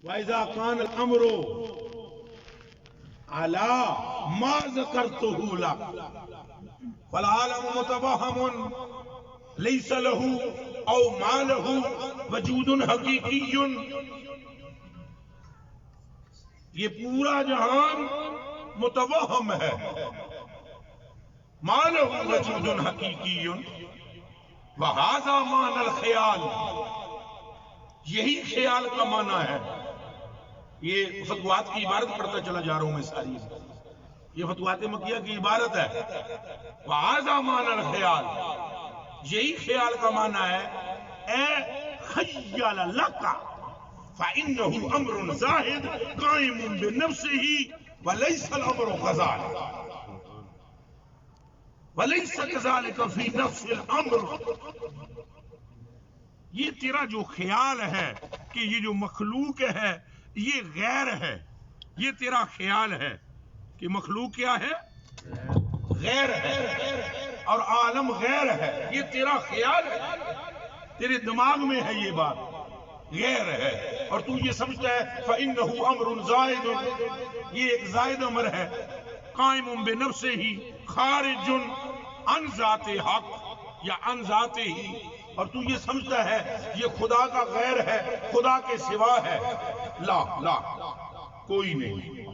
وَإِذَا كَانَ الْأَمْرُ عَلَى مَا ذَكَرْتُهُ لَكَ فَالْعَالَمُ مُتَوَهَّمٌ لَيْسَ لَهُ أَوْ مَا لَهُ وَجُودٌ حَقِيقِيٌّ. یہ پورا جہان متوہم ہے. مَا لَهُ وَجُودٌ حَقِيقِيٌّ وَهَذَا مَعْنَى الْخِيَالِ. یہی خیال کا معنی ہے. یہ فتوحات کی عبارت پڑھتا چلا جا رہا ہوں میں ساری. یہ فتوحات مکیہ کی عبارت ہے. وَهَذَا مَعْنَى الْخِيَالِ. یہی خیال کا معنی ہے. اے خیال لَكَ فَإِنَّهُ أَمْرٌ زَاهِدٌ قَائِمٌ بِنَفْسِهِ وَلَيْسَ الْأَمْرُ كَذَلِكَ وَلَيْسَ كَذَلِكَ فِي نَفْسِ الْأَمْرِ. یہ تیرا جو خیال ہے کہ یہ جو مخلوق ہے یہ غیر ہے. یہ تیرا خیال ہے کہ مخلوق کیا ہے؟ غیر ہے اور عالم غیر ہے. یہ تیرا خیال ہے, تیرے دماغ میں ہے یہ بات غیر ہے, اور تو یہ سمجھتا ہے فَإِنَّهُ أَمْرٌ زَائِدٌ. یہ ایک زائد امر ہے. قائم بنفسه خارج عن ذات حق یا عن ذاتے ہی. اور تو یہ سمجھتا ہے یہ خدا کا غیر ہے, خدا کے سوا ہے. لا لا کوئی نہیں.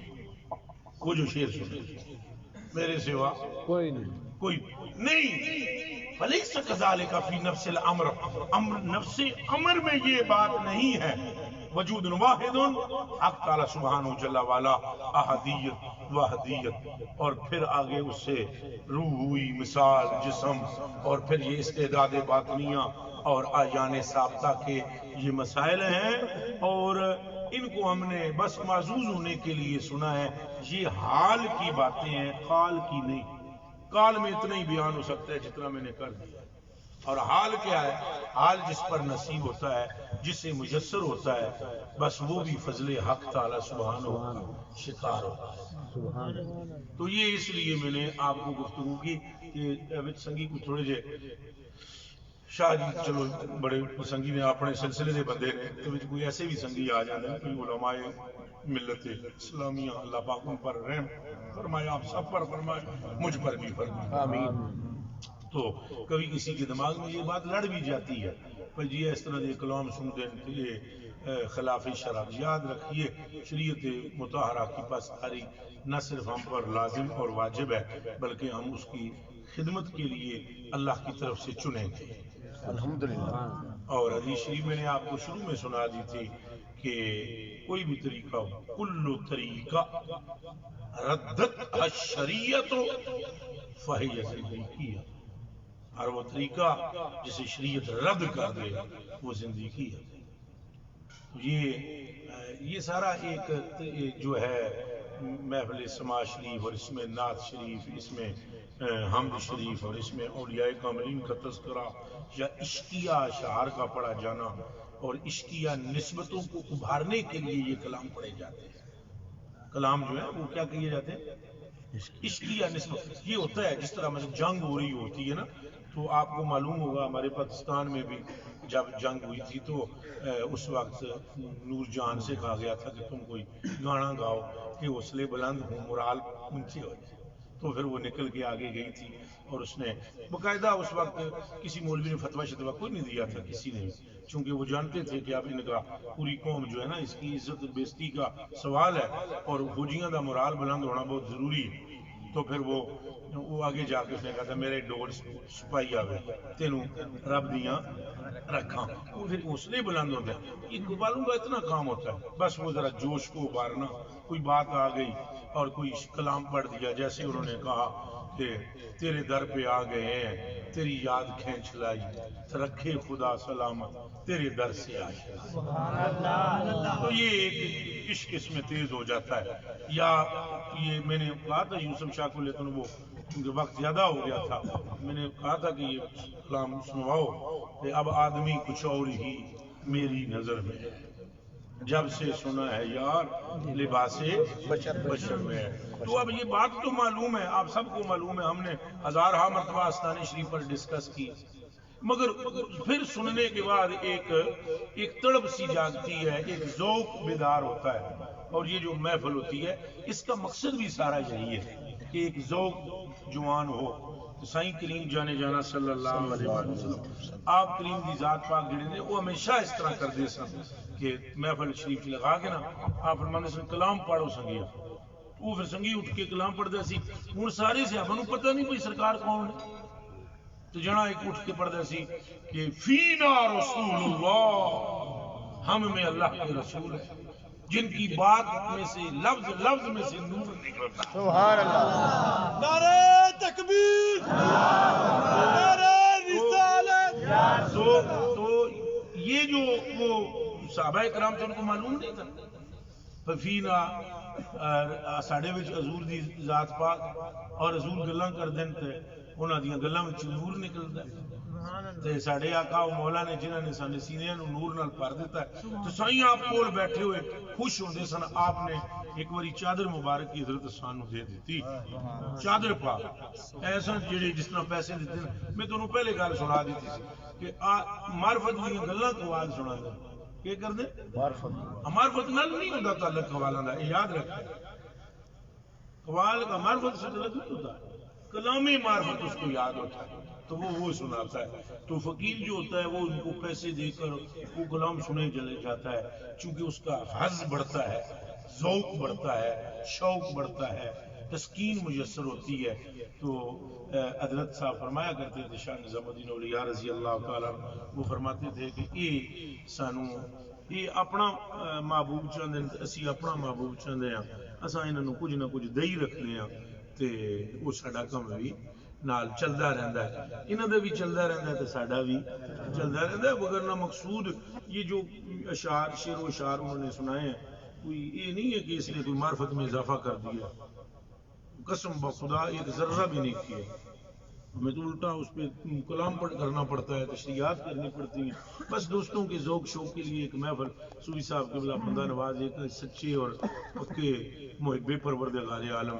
وہ جو شعر سنے میرے سوا کوئی نہیں. کوئی نہیں. وَلَيْسَ كَذَلِكَ فِي نَفْسِ الْأَمْرِ. نفس امر میں یہ بات نہیں ہے. وجود واحد حق تعالی سبحانہ جل والا احدیت وحدیت, اور پھر آگے اس سے روح ہوئی, مثال, جسم, اور پھر یہ استعداد باطنیہ اور آیان ثابتہ کے یہ مسائل ہیں, اور ان کو ہم نے بس معزوز ہونے کے لیے سنا ہے. یہ حال کی باتیں ہیں, قال کی نہیں. قال میں اتنا ہی بیان ہو سکتا ہے جتنا میں نے کر دیا. اور حال کیا ہے؟ حال جس پر نصیب ہوتا ہے, جس سے میسر ہوتا ہے, بس وہ بھی فضل حق تعالی سبحانہ شکار ہوتا ہے. تو یہ اس لیے میں نے آپ کو گفتگو کی کہ سنگی کو تھوڑے جے شاہ جی چلو بڑے سنگی نے اپنے سلسلے دے بندے نے, تو کوئی ایسے بھی سنگی آ جاتے ہیں, کوئی علماء ملت اسلامیہ اللہ پاک ان پر رحم فرمائے, آپ سب پر فرمائے, مجھ پر بھی فرمائے, آمین. تو کبھی کسی کے دماغ میں یہ بات لڑ بھی جاتی ہے پر جی اس طرح کے کلام سنتے ہیں تو یہ خلاف شرع. یاد رکھیے شریعت مطہرہ کی پاسداری نہ صرف ہم پر لازم اور واجب ہے بلکہ ہم اس کی خدمت کے لیے اللہ کی طرف سے چنے گے الحمدللہ. اور حدیث شریف میں نے آپ کو شروع میں سنا دی تھی کہ کوئی بھی طریقہ ہو, کل طریقہ ردت الشریعت فہی زندگیہ. اور وہ طریقہ جسے شریعت رد کر دے وہ زندگی ہے. یہ سارا ایک جو ہے محفل سماع شریف, اور اس میں نعت شریف, اس میں حمد شریف, اور اس میں اولیاء کاملین کا تذکرہ یا عشقیہ اشعار کا پڑھا جانا, اور عشقیہ نسبتوں کو ابھارنے کے لیے یہ کلام پڑھے جاتے ہیں. کلام جو ہے وہ کیا کہے جاتے ہیں؟ عشقیہ نسبت. یہ ہوتا ہے جس طرح مثلا جنگ ہو رہی ہوتی ہے نا, تو آپ کو معلوم ہوگا ہمارے پاکستان میں بھی جب جنگ ہوئی تھی تو اس وقت نور جان سے کہا گیا تھا کہ تم کوئی گانا گاؤ کہ حوصلے بلند ہوں, مورال اونچے ہو جائے. تو پھر وہ نکل کے آگے گئی تھی, اور اس نے باقاعدہ اس وقت کسی مولوی نے فتویٰ شتویٰ کوئی نہیں دیا تھا کسی نے, چونکہ وہ جانتے تھے کہ اب ان کا پوری قوم جو ہے نا اس کی عزت بےزتی کا سوال ہے, اور فوجیاں دا مورال بلند ہونا بہت ضروری ہے. تو پھر وہ آگے جا کے اس نے کہا تھا میرے ڈور سپاہی آوے تینوں رب دیاں رکھاں. وہ پھر حوصلے بلند ہوتے ہیں. ان والوں کا اتنا کام ہوتا ہے, بس وہ ذرا جوش کو ابھارنا. کوئی بات آ گئی اور کوئی کلام پڑھ دیا, جیسے انہوں نے کہا کہ تیرے در پہ آ گئے ہیں, تیری یاد کھینچ لائی, رکھے خدا سلامت تیرے در سے آئی. تو یہ ایک عشق اس میں تیز ہو جاتا ہے. یا یہ میں نے کہا تھا یوسف شاہ کو, لیکن وہ کیونکہ وقت زیادہ ہو گیا تھا, میں نے کہا تھا کہ یہ کلام سنواؤ کہ اب آدمی کچھ اور ہی میری نظر میں ہے, جب سے سنا ہے یار لباس بشر میں ہے. تو اب یہ بات تو معلوم ہے, آپ سب کو معلوم ہے, ہم نے ہزارہا مرتبہ آستانے شریف پر ڈسکس کی مگر پھر سننے کے بعد ایک تڑپ سی جاگتی ہے، ایک ذوق بیدار ہوتا ہے. اور یہ جو محفل ہوتی ہے اس کا مقصد بھی سارا یہی ہے کہ ایک ذوق جوان ہو. تو سائیں کریم جانے جانا صلی اللہ علیہ وسلم آپ کریم دی ذات پاک جڑے نے وہ ہمیشہ اس طرح کر دے سن کہ محفل شریف لگا کے نا آپ فرماندے سن کلام پڑھو سنگیا. وہ پھر سنگی اٹھ کے کلام پڑھتا سی. ہوں سارے صحابہ نوں پتہ نہیں کوئی سرکار کون ہے، تو جنا ایک اٹھ کے پڑھتا سی کہ فینا رسول اللہ، ہم میں اللہ کے رسول ہے جن کی بات میں سے لفظ لفظ میں سے نور نکلتا. سبحان اللہ. نعرہ تکبیر، نعرہ رسالت. تو یہ جو وہ صحابہ کرام تھے ان کو معلوم نہیں تھا. فینا ساڈے وچ حضور دی ذات پاک اور حضور گلاں کر دین تے انہاں دیاں گلاں وچ نور نکلدا ہے. تے ساڈے آقا و مولا نے جنہاں نے ساڈے سینیاں نوں نور نال بھر دیتا ہے. تو سائیں آپ کول بیٹھے ہوئے خوش ہوندے سن. آپ نے ایک باری چادر مبارک کی حضرت سانو دے دیتی، چادر پاک ایسا جڑے جس طرح پیسے دیتے ہیں. میں تانوں پہلے گل سنا دیتی سی کہ معرفت دیاں گلاں قوال سنا دے کہ کر دے معرفت نال نہیں ہوتا تعلق قوالاں دا. یاد رکھیں قوال کا معرفت سے تعلق نہیں ہوتا، کلامی معرفت اس کو یاد ہوتا ہے تو وہ سناتا ہے. تو فقیر جو ہوتا ہے وہ ان کو پیسے دے کر وہ کلام سنے چلے جاتا ہے، چونکہ اس کا حظ بڑھتا ہے، ذوق بڑھتا ہے، شوق بڑھتا ہے، تسکین میسر ہوتی ہے. تو حضرت صاحب فرمایا کرتے تھے شاہ نظام الدین اولیاء رضی اللہ تعالیٰ، وہ فرماتے تھے کہ یہ سانو یہ اپنا محبوب چاہتے ہیں، اسی اپنا محبوب چاہتے ہیں، اساں انہوں کچھ نہ کچھ دئی رکھنے ہیں تے وہ ساڈا کم بھی نال چلتا رہتا ہے، انہاں دا بھی چلتا رہتا ہے تے ساڈا بھی چلتا رہتا ہے. وگرنہ مقصود یہ جو اشعار شعر و اشعار انہوں نے سنائے ہیں کوئی یہ نہیں ہے کہ اس نے کوئی معرفت میں اضافہ کر دیا. قسم بخدا ایک ذرہ بھی نہیں کیا. ہمیں تو الٹا اس پہ کلام کرنا پڑتا ہے، تشریحات کرنی پڑتی ہیں. بس دوستوں کے ذوق شوق کے لیے ایک محفل. صوفی صاحب کے بلا بندہ نواز ایک سچے اور پکے محب پروردگار عالم،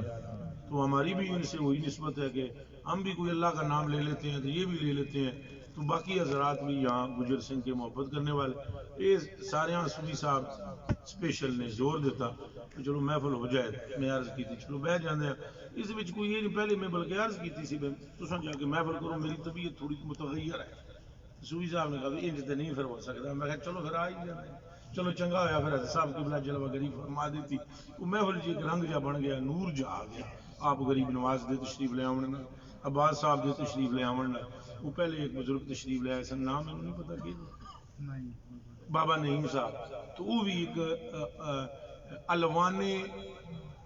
تو ہماری بھی ان سے وہی نسبت ہے کہ ہم بھی کوئی اللہ کا نام لے لیتے ہیں تو یہ بھی لے لیتے ہیں. تو باقی حضرات بھی یہاں گجر سنگھ کے محبت کرنے والے یہ سارے صوفی صاحب اسپیشل نے زور دیتا کہ چلو محفل ہو جائے. میں عرض کی تھی چلو بہ جانے ہیں اس وچ کوئی یہ نہیں. پہلے میں بلکہ عرض کی تھی تساں جا کے محفل کرو، میری طبیعت تھوڑی متغیر ہے. صوفی صاحب نے کہا انج تے نہیں پھر ہو سکتا. میں کہا چلو پھر آ ہی جاتے ہیں. چلو چنگا ہویا پھر حضرت صاحب کی بلا جلوہ گری فرما دیتی. وہ محفل جی ایک رنگ جا بن گیا، نور جا آ گیا. آپ غریب نواز دے تشریف لے آون، عباس صاحب دے تشریف لے آون. وہ پہلے ایک بزرگ تشریف لے آئے سن، نام میں نہیں پتا کہ بابا نعیم صاحب. تو وہ بھی ایک الوان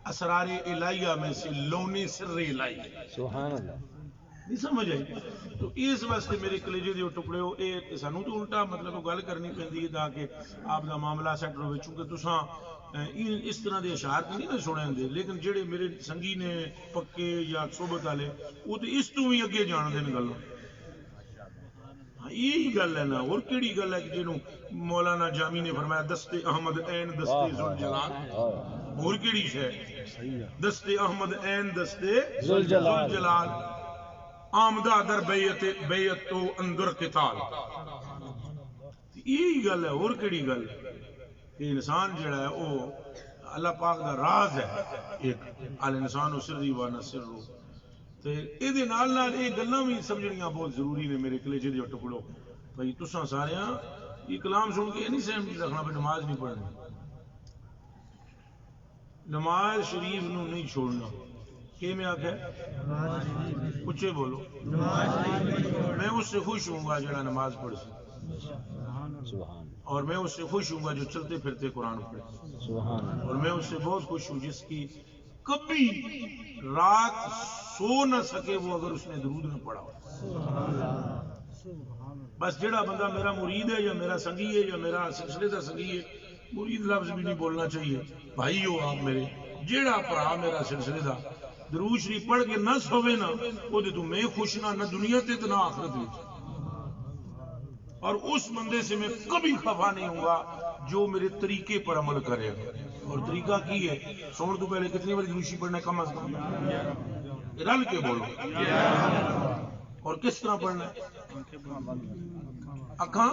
اسرار الہیہ میں سے لونے سر الہی. سبحان اللہ. نہیں سمجھ آئی؟ تو اس واسطے میرے کلیجے دے ٹکڑے ہو اے سانو تو الٹا مطلب گل کرنی پیندی ہے تاکہ آپ دا معاملہ سیٹ رہے. چونکہ تساں اس طرح دے اشعار نہیں نہ سنے ہوں، لیکن جڑے میرے سنگی نے پکے یا صحبت والے وہ تو اس تو بھی اگے جان دین گل. یہی گل ہے نا، اور کیڑی گل ہے کہ جنوں مولانا جامی نے فرمایا دستے احمد عین دستے ذوالجلال. اور کیڑی شے دستے احمد عین دستے ذوالجلال آمدہ در بیعت تو اندر قتال. یہی گل ہے، اور کیڑی گل کہ انسان جڑا ہے وہ اللہ پاک دا راز ہے. ایک الانسان سری و نسر تے اے دے نال نال اے گلاں بھی سمجھنیاں بہت ضروری نے میرے کلیجے دے ٹکڑو. بھائی تساں سارے یہ کلام سن کے نہیں سہمتی رکھنا پہ نماز نہیں پڑھنی، نماز شریف نو نہیں چھوڑنا. کہ میں آخیا اچھے بولو، میں اس سے خوش ہوں گا جڑا نماز پڑھ سکے، اور میں اس سے خوش ہوں گا جو چلتے پھرتے قرآن پڑھے، اور میں اس سے بہت خوش ہوں جس کی کبھی رات سو نہ سکے وہ اگر اس نے درود نہ پڑھا ہو. بس جڑا بندہ میرا مرید ہے یا میرا سنگی ہے یا میرا سلسلے کا سنگی ہے، مرید لفظ بھی نہیں بولنا چاہیے، بھائی ہو آپ میرے. جیڑا پڑھا میرا سلسلے دا درود شریف پڑھ کے نہ سوے نا وہ تو میں خوش نہ دنیا تے نہ آخرت میں. اور اس بندے سے میں کبھی خفا نہیں ہوں گا جو میرے طریقے پر عمل کرے گا. اور طریقہ کی ہے؟ سونے تو پہلے کتنی بار درود شریف پڑھنا ہے؟ کم از کم رل کے بولو. اور کس طرح پڑھنا ہے؟ اکھاں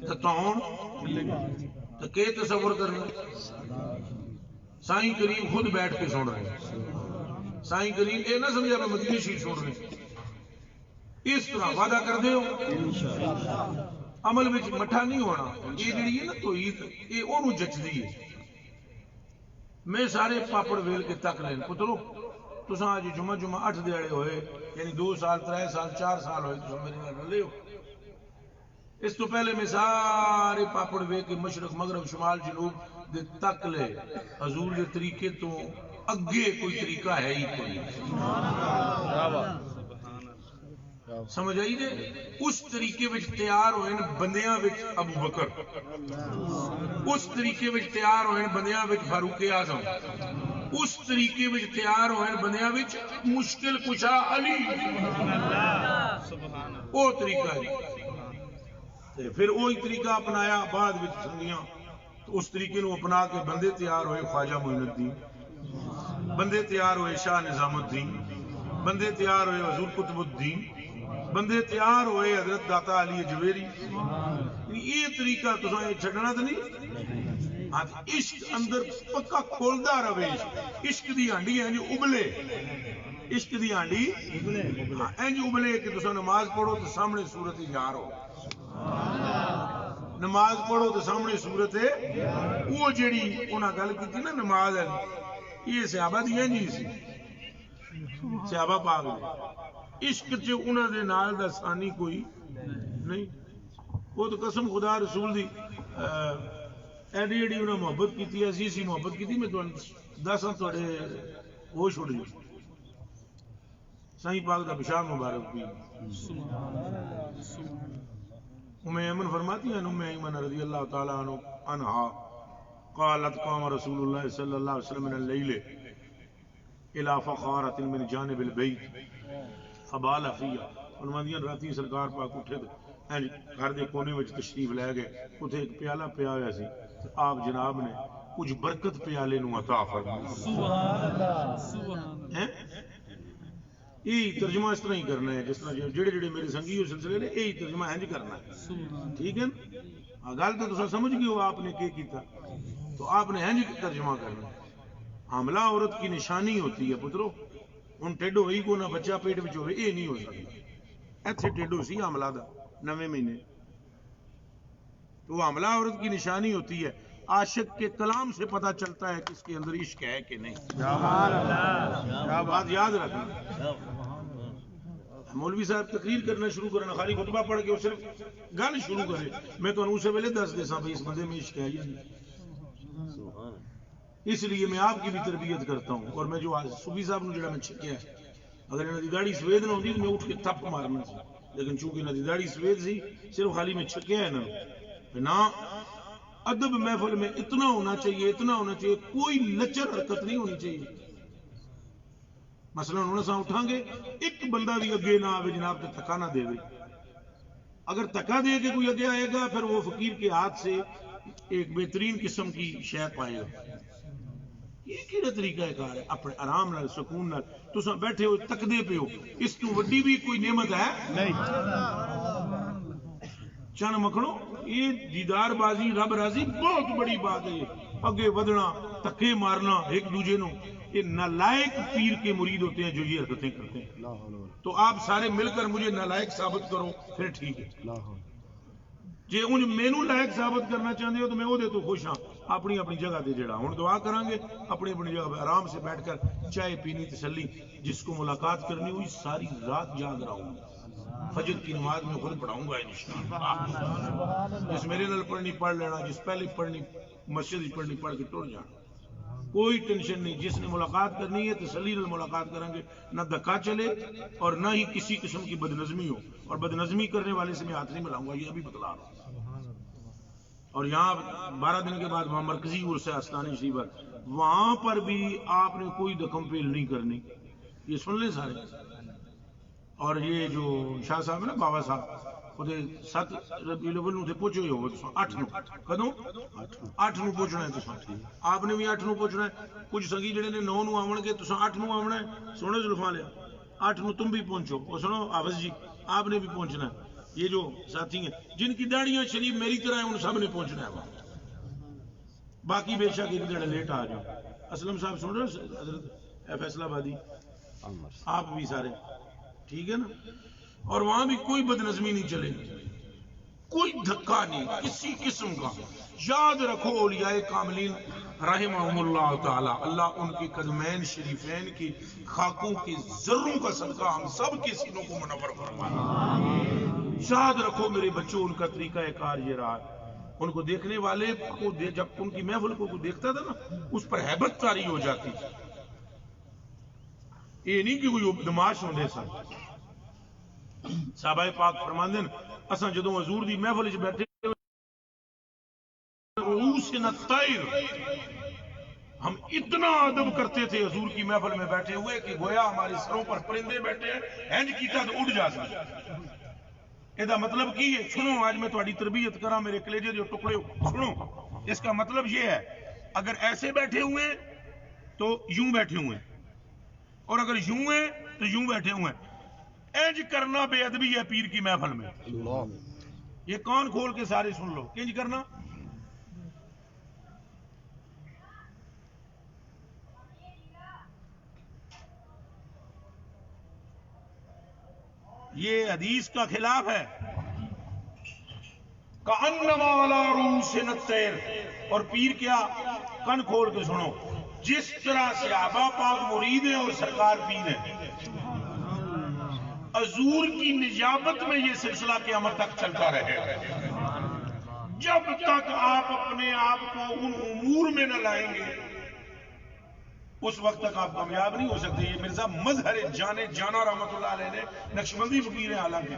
تے تون تے کہ تصور کرنا. سائیں کریم خود بیٹھ کے سن رہے ہیں. سائیں کریم یہ نہ سمجھا میں مدینی شریف سن رہے. اس طرح وعدہ کر دے عمل وچ مٹھا نہیں ہونا. یہ جڑی ہے نا توحید یہ اونوں جچدی ہے. میں سارے پاپڑ ویل کے تک لین پترو تساں اج جمعہ 8 دیہڑے ہوئے یعنی 2 سال 3 سال 4 سال ہوئے تساں میرے نال رلے ہو. اس تو پہلے میں سارے پاپڑ وے کے مشرق مغرب شمال جنوب دے تک لے. حضور دے طریقے تو اگے کوئی طریقہ ہے ہی کوئی. سمجھ آئی دے. اس طریقے وچ تیار ہوئے بندیاں وچ ابو بکر, اس طریقے وچ تیار ہوئے بندیاں وچ فاروق اعظم, اس طریقے وچ تیار ہوئے بندیاں وچ مشکل کشا علی. وہ طریقہ ہے. پھر وہی طریقہ اپنایا بعد وچ سنگیاں. تو اس طریقے نو اپنا کے بندے تیار ہوئے خواجہ معین الدین, بندے تیار ہوئے شاہ نظام الدین, بندے تیار ہوئے حضور قطب الدین, بندے تیار ہوئے حضرت داتا علی جویری. یہ طریقہ تساں یہ چھڈنا تے نہیں. عشق اندر پکا کھولدا رہے. عشق دی ہانڈی ہے جو ابلے, عشق دی ہانڈی انج ابلے کہ تساں نماز پڑھو تو سامنے صورت یار ہو. نماز پڑھو تو سامنے صورت ہے وہ جیڑی انہاں گل کیتی نا نماز ہے. یہ صحابہ دی نہیں سی. صحابہ پاک دے عشق چ انہاں دے نال دا ثانی کوئی نہیں. وہ تو قسم خدا رسول دی ایڈی ایڈی انہاں محبت کیتی, ایسی محبت کیتی. میں تانوں دساں تواڈے ہوش اڑ جائے. سائیں پاک دا بشار مبارک بھی ام ایمن فرماتی ہیں ام ایمن رضی اللہ تعالی عنہا قالت قام رسول اللہ صلی اللہ علیہ وسلم من اللیل الى فخارۃ من جانب البیت فبال فیہا. فرماندیاں راتی سرکار پاک اٹھے گھر دے کونے وچ تشریف لے گئے. اتنے ایک پیالہ پیا ہوا سی. آپ جناب نے کچھ برکت پیالے نو عطا فرمائی. سبحان اللہ سبحان اللہ. یہی ترجمہ اس طرح ہی کرنا ہے جس طرح جڑے جڑے میرے سنگی سلسلے نے یہی ترجمہ انج کرنا ہے. ٹھیک ہے نا. گل تو تساں سمجھ گئے ہو آپ نے کیا کیتا. تو آپ نے انج ترجمہ کرنا. حاملہ عورت کی نشانی ہوتی ہے پترو. ہن ٹیڈو ہوئی کو نہ بچہ پیٹ وچ ہوئے یہ نہیں ہو سکتا. ایتھے ٹیڈو سی حاملہ دا 9 مہینے. تو حاملہ عورت کی نشانی ہوتی ہے. عاشق کے کلام سے پتہ چلتا ہے کہ اس کے اندر عشق ہے کہ نہیں. سبحان اللہ. بات یاد رکھنا. مولوی صاحب تقریر کرنا شروع کرنا خالی خطبہ پڑھ کے صرف گل شروع کرے. میں تو اسے ویلے دس دے سا بھائی اس بندے میں عشق ہے یا نہیں. اس لیے میں آپ کی بھی تربیت کرتا ہوں. اور میں جو صوفی صاحب نے جڑا میں چھکیا ہے اگر انہوں کی داڑھی سفید نہ ہوتی تو میں اٹھ کے تھپ مارنا سی. لیکن چونکہ انہوں کی داڑھی سفید سی صرف خالی میں چھکیا ہے نا. ادب محفل میں اتنا ہونا چاہیے, اتنا ہونا چاہیے, کوئی لچر حرکت نہیں ہونی چاہیے. مثلا ہوں اساں اٹھاں گے ایک بندہ بھی اگے نہ آوے جناب تے تھکا نہ دے. اگر تھکا دے کے کوئی اگے آئے گا پھر وہ فقیر کے ہاتھ سے ایک بہترین قسم کی شے پائے گا. یہ کیڑا طریقہ ہے کار ہے. اپنے آرام نال سکون نال تساں بیٹھے ہو تکدے پہ ہو. اس تو وڈی بھی کوئی نعمت ہے نہیں. چن مکھڑو یہ دیدار بازی رب راضی بہت بڑی بات ہے. اگے ودنا تکے مارنا ایک دوجے نو, یہ نالائق پیر کے مرید ہوتے ہیں جو یہ حرکتیں کرتے ہیں. تو آپ سارے مل کر مجھے نالائق ثابت کرو پھر ٹھیک ہے. جی ان مینو لائق ثابت کرنا چاہتے ہو تو میں وہ دے تو خوش ہاں. اپنی اپنی جگہ تے جڑا ہوں دعا کریں گے اپنی اپنی جگہ پہ آرام سے بیٹھ کر چائے پینی تسلی. جس کو ملاقات کرنی ہوئی ساری رات جاگ رہا ہوں. فجر کی نماز میں خود پڑھاؤں گا انشاءاللہ. جس میرے نال پڑھنی پڑھ لینا, جس پہلے پڑھنی مسجد پڑھنی پڑھ کے ٹر جانا. کوئی ٹینشن نہیں. جس نے ملاقات کرنی ہے تسلی نال ملاقات کریں گے. نہ دھکا چلے اور نہ ہی کسی قسم کی بدنظمی ہو. اور بدنظمی کرنے والے سے میں ہاتھ نہیں ملاؤں گا, یہ ابھی بتلا رہا ہوں. اور یہاں 12 دن کے بعد وہاں مرکزی عرس ہے آستانی شریف پر, وہاں پر بھی آپ نے کوئی دکم پیل نہیں کرنی. یہ سن لیں سارے. اور یہ جو شاہ صاحب ہے نا بابا صاحب وہ 7 ربیع الاول نو پہنچے ہوئے ہو 8 نو کدوں 8 نو پہنچنا ہے. تو آپ نے بھی 8 نو پہنچنا ہے. کچھ سنگی جڑے نے 9 نو آون گے تو 8 نو آنا ہے. سونے زلفاں لیا 8 نو تم بھی پہنچو. اور سنو حافظ جی آپ نے بھی پہنچنا ہے. یہ جو ساتھی ہیں جن کی داڑیاں شریف میری طرح ہیں ان سب نے پہنچنا ہے وہاں. باقی بے شک ایک جڑے لیٹ آ جاؤ. اسلم صاحب سن رہے ہو حضرت فیصلہ آبادی آپ بھی سارے ٹھیک ہے نا. اور وہاں بھی کوئی بدنظمی نہیں چلے گی, کوئی دھکا نہیں کسی قسم کا. یاد رکھو اولیاء کاملین رحمہم اللہ تعالی, اللہ ان کی قدمین شریفین کی خاکوں کی ذروں کا صدقہ ہم سب کے سینوں کو منور فرمائے. یاد رکھو میرے بچوں ان کا طریقہ کار یہ رہا. ان کو دیکھنے والے کو جب ان کی محفل کو دیکھتا تھا نا اس پر ہیبت طاری ہو جاتی. یہ نہیں کہ کوئی بدماش ہوندے سن. صحابہ پاک فرماندے نے اساں جدوں حضور دی محفل وچ بیٹھے رؤوسنا الطیر, ہم اتنا ادب کرتے تھے حضور کی محفل میں بیٹھے ہوئے کہ گویا ہمارے سروں پر پرندے بیٹھے ہیں, ہینج کیتا تو اڑ جا سکتے. یہ مطلب کی ہے سنو, آج میں تھوڑی تربیت کرا میرے کلیجے جو ٹکڑے سنو. اس کا مطلب یہ ہے اگر ایسے بیٹھے ہوئے تو یوں بیٹھے ہوئے, اور اگر یوں ہیں تو یوں بیٹھے ہوئے. اینج کرنا بے ادبی ہے پیر کی محفل میں. یہ کان کھول کے سارے سن لو, کنج کرنا یہ حدیث کا خلاف ہے. کأنما علی رؤوسنا الطیر, اور پیر کیا کن کھول کے سنو جس طرح صحابہ پاک مرید ہیں اور سرکار پیر ہیں. حضور کی نجابت میں یہ سلسلہ قیامت تک چلتا رہے گا. جب تک آپ اپنے آپ کو ان امور میں نہ لائیں گے اس وقت تک آپ کامیاب نہیں ہو سکتے. یہ مرزا مظہر جانا رحمت اللہ علیہ نے نقشبندی فقیر ہیں حالانکہ,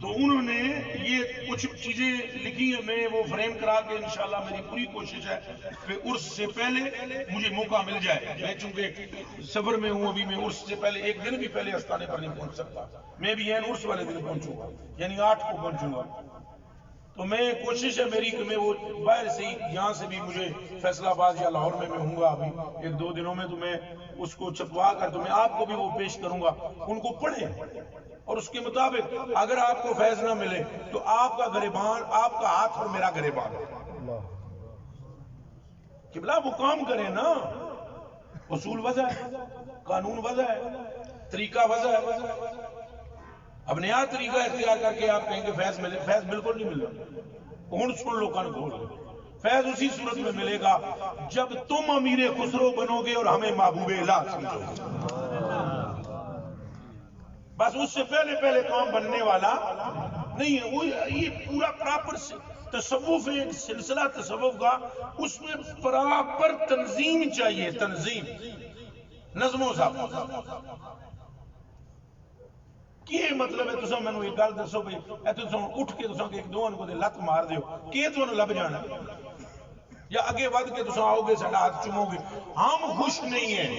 تو انہوں نے یہ کچھ چیزیں لکھی ہیں. میں وہ فریم کرا کے انشاءاللہ میری پوری کوشش ہے کہ عرس سے پہلے مجھے موقع مل جائے. میں چونکہ سفر میں ہوں ابھی, میں عرس سے پہلے ایک دن بھی پہلے استانے پر نہیں پہنچ سکتا. میں بھی عرس والے دن پہنچوں گا, یعنی 8 کو پہنچوں گا. تو میں کوشش ہے میری کہ میں وہ باہر سے یہاں سے بھی مجھے فیصلہ آباد یا لاہور میں ہوں گا ابھی 1-2 دنوں میں, تو میں اس کو چھپوا کر تو میں آپ کو بھی وہ پیش کروں گا. ان کو پڑھیں اور اس کے مطابق اگر آپ کو فیض نہ ملے تو آپ کا گریبان, آپ کا ہاتھ اور میرا گریبان قبلہ وہ کام کریں نا. اصول وضع ہے, قانون وضع ہے, طریقہ وضع ہے. اب نیا طریقہ اختیار کر کے آپ کہیں کہ فیض ملے, فیض بالکل نہیں مل رہا. ہن سن لو کان کھول کے, فیض اسی صورت میں ملے گا جب تم امیر خسرو بنو گے اور ہمیں محبوب الہ سمجھو گے. بس اس سے پہلے کام بننے والا نہیں ہے. وہ یہ پورا پراپر تصوف ہے, ایک سلسلہ تصوف کا, اس میں پراپر تنظیم چاہیے, تنظیم نظم و ضبط. کیا مطلب ہے تساں مینوں ایک گل دسو بھئی اے تساں اٹھ کے تساں ایک دوہن کو لت مار دیو کہ تانوں لب جانا, یا اگے ود کے تساں آؤ گے ساڈا ہاتھ چومو گے. ہم خوش نہیں ہیں,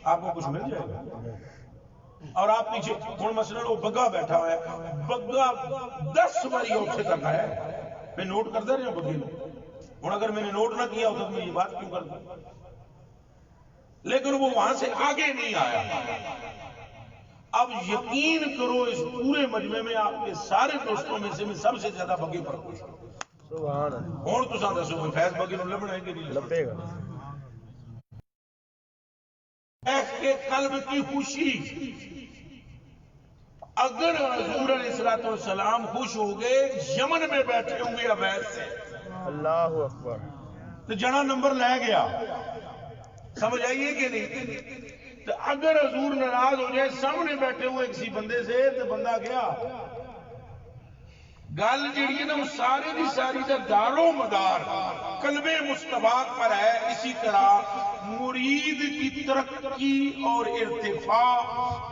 آپ کو کچھ مل جائے گا. اور آپ پیچھے ہن مثلا وہ بگا بیٹھا ہوا ہے, بگا 10 باری اوتھے تک ہے, میں نوٹ کرتا رہا بگے کو. ہن اگر میں نے نوٹ نہ کیا ہوتا تو میں یہ بات کیوں کرتا, لیکن وہ وہاں سے آگے نہیں آیا. اب یقین کرو اس پورے مجمع میں آپ کے سارے دوستوں میں سے میں سب سے زیادہ بگے پر خوش ہوں. سبحان اللہ. ہن تساں دسو کہ فیض بگے نوں لبنا ہے کہ نہیں لبے گا. ایس کے قلب کی خوشی, اگر حضور علیہ الصلوۃ والسلام خوش ہو گئے یمن میں بیٹھے ہوں گے عبید سے, اللہ اکبر, تو جنا نمبر لے گیا. سمجھ آئیے کہ نہیں؟ تو اگر حضور ناراض ہو جائے سامنے بیٹھے ہوئے کسی بندے سے تو بندہ گیا. گل جیڑی ہے نا وہ ساری دی ساری دا دار و مدار قلب مصطفیٰ پر ہے. اسی طرح مرید کی ترقی اور ارتفاع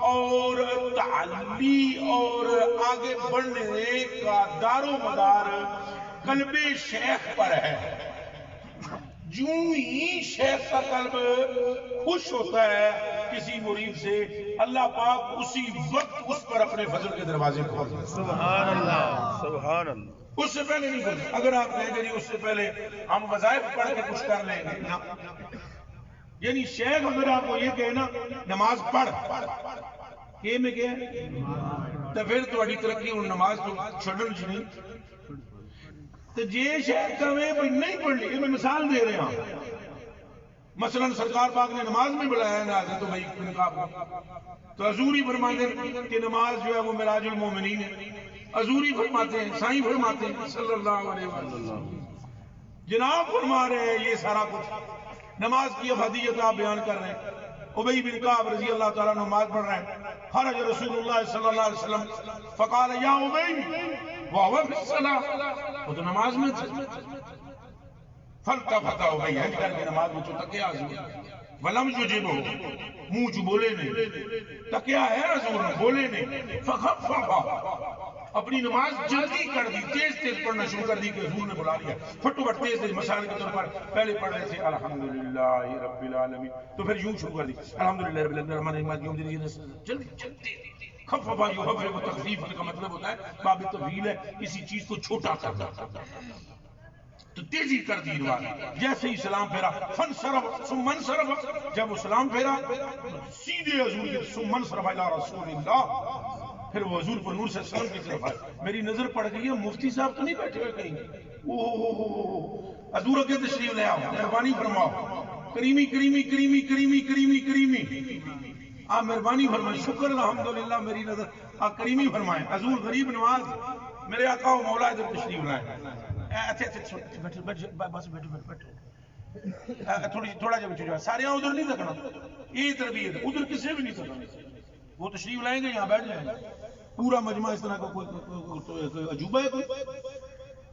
اور تعلی اور آگے بڑھنے کا دار و مدار قلب شیخ پر ہے. جوں ہی شیخ کا قلب خوش ہوتا ہے کسی مرید سے, اللہ پاک اسی وقت اس پر اپنے فضل کے دروازے کھول دیتے. سبحان اللہ, سبحان اللہ. اس سے پہلے نہیں کھولتے. اگر آپ کہیں گے اس سے پہلے ہم وظائف پڑھ کے کچھ کر لیں گے نا, یعنی شیخ اگر آپ کو یہ کہے نا نماز پڑھ کہ میں کیا ہے تو پھر تھوڑی ترقی ہوں نماز تو چھڑن چ نہیں تو جے شاید کہویں بھائی نہیں پڑھنی، یہ میں مثال دے رہے ہیں. مثلا سرکار پاک نے نماز میں بلایا نا تو بھائی نقاب تو حضور ہی فرماتے ہیں کہ نماز جو ہے وہ معراج المومنین ہے. حضور ہی فرماتے ہیں، سائیں فرماتے ہیں صلی اللہ علیہ وسلم. جناب فرما رہے ہیں یہ سارا کچھ نماز کی افادیت آپ بیان کر رہے ہیں. ابی بن کعب رضی اللہ تعالیٰ نماز پڑھ رہے ہیں. خرج رسول اللہ صلی اللہ علیہ وسلم فقال یا ابی وهو فی الصلاۃ، وہ تو نماز میں تھے. فلتفت ابی ہٹ کر کے نماز میں تکیا حضور ولم یجبہ، منہ جو بولے نہیں، تکیا ہے حضور بولے نہیں. فخفف، اپنی نماز جلدی کر دی، تیز تیز پڑھنا شروع کر دی کہ حضور نے بلا لیا. فٹو فٹ تیز تیز مثال کے طور پر پہلے پڑھ رہے تھے الحمدللہ رب العالمین، تو پھر یوں شروع کر دی الحمدللہ رب العالمین الرحمن الرحیم مالک یوم الدین. جلدی جلدی خففا یخفف، تخفیف کا مطلب ہوتا ہے باب تفضیل ہے، کسی چیز کو چھوٹا کرنا. تو تیزی کر دی نماز. جیسے ہی سلام پھیرا فانصرف ثم انصرف، جب وہ سلام پھیرا سیدھے حضور کے ثم انصرف الی رسول اللہ، پھر وہ حضور پر نور صلی اللہ علیہ وسلم کی طرف آئے. میری نظر پڑ گئی ہے مفتی صاحب تو نہیں بیٹھے ہوئے کہیں؟ حضور کے تشریف لے آؤ، مہربانی فرماؤ، کریمی کریمی کریمی کریمی کریمی کریمی، آپ مہربانی فرمائیں. شکر الحمدللہ میری نظر آپ کریمی فرمائیں. حضور غریب نواز میرے آقا و مولا ادھر تشریف لائیں. اچھا بیٹھو بس بیٹھو بیٹھو تھوڑا جا بیٹھو، سارے ادھر نہیں تکنا، یہ تربیت ہے، ادھر کسی بھی نہیں تکنا. وہ تشریف لائیں گے یہاں بیٹھ جائیں گے. پورا مجمع اس طرح کا کوئی عجوبہ ہے کوئی؟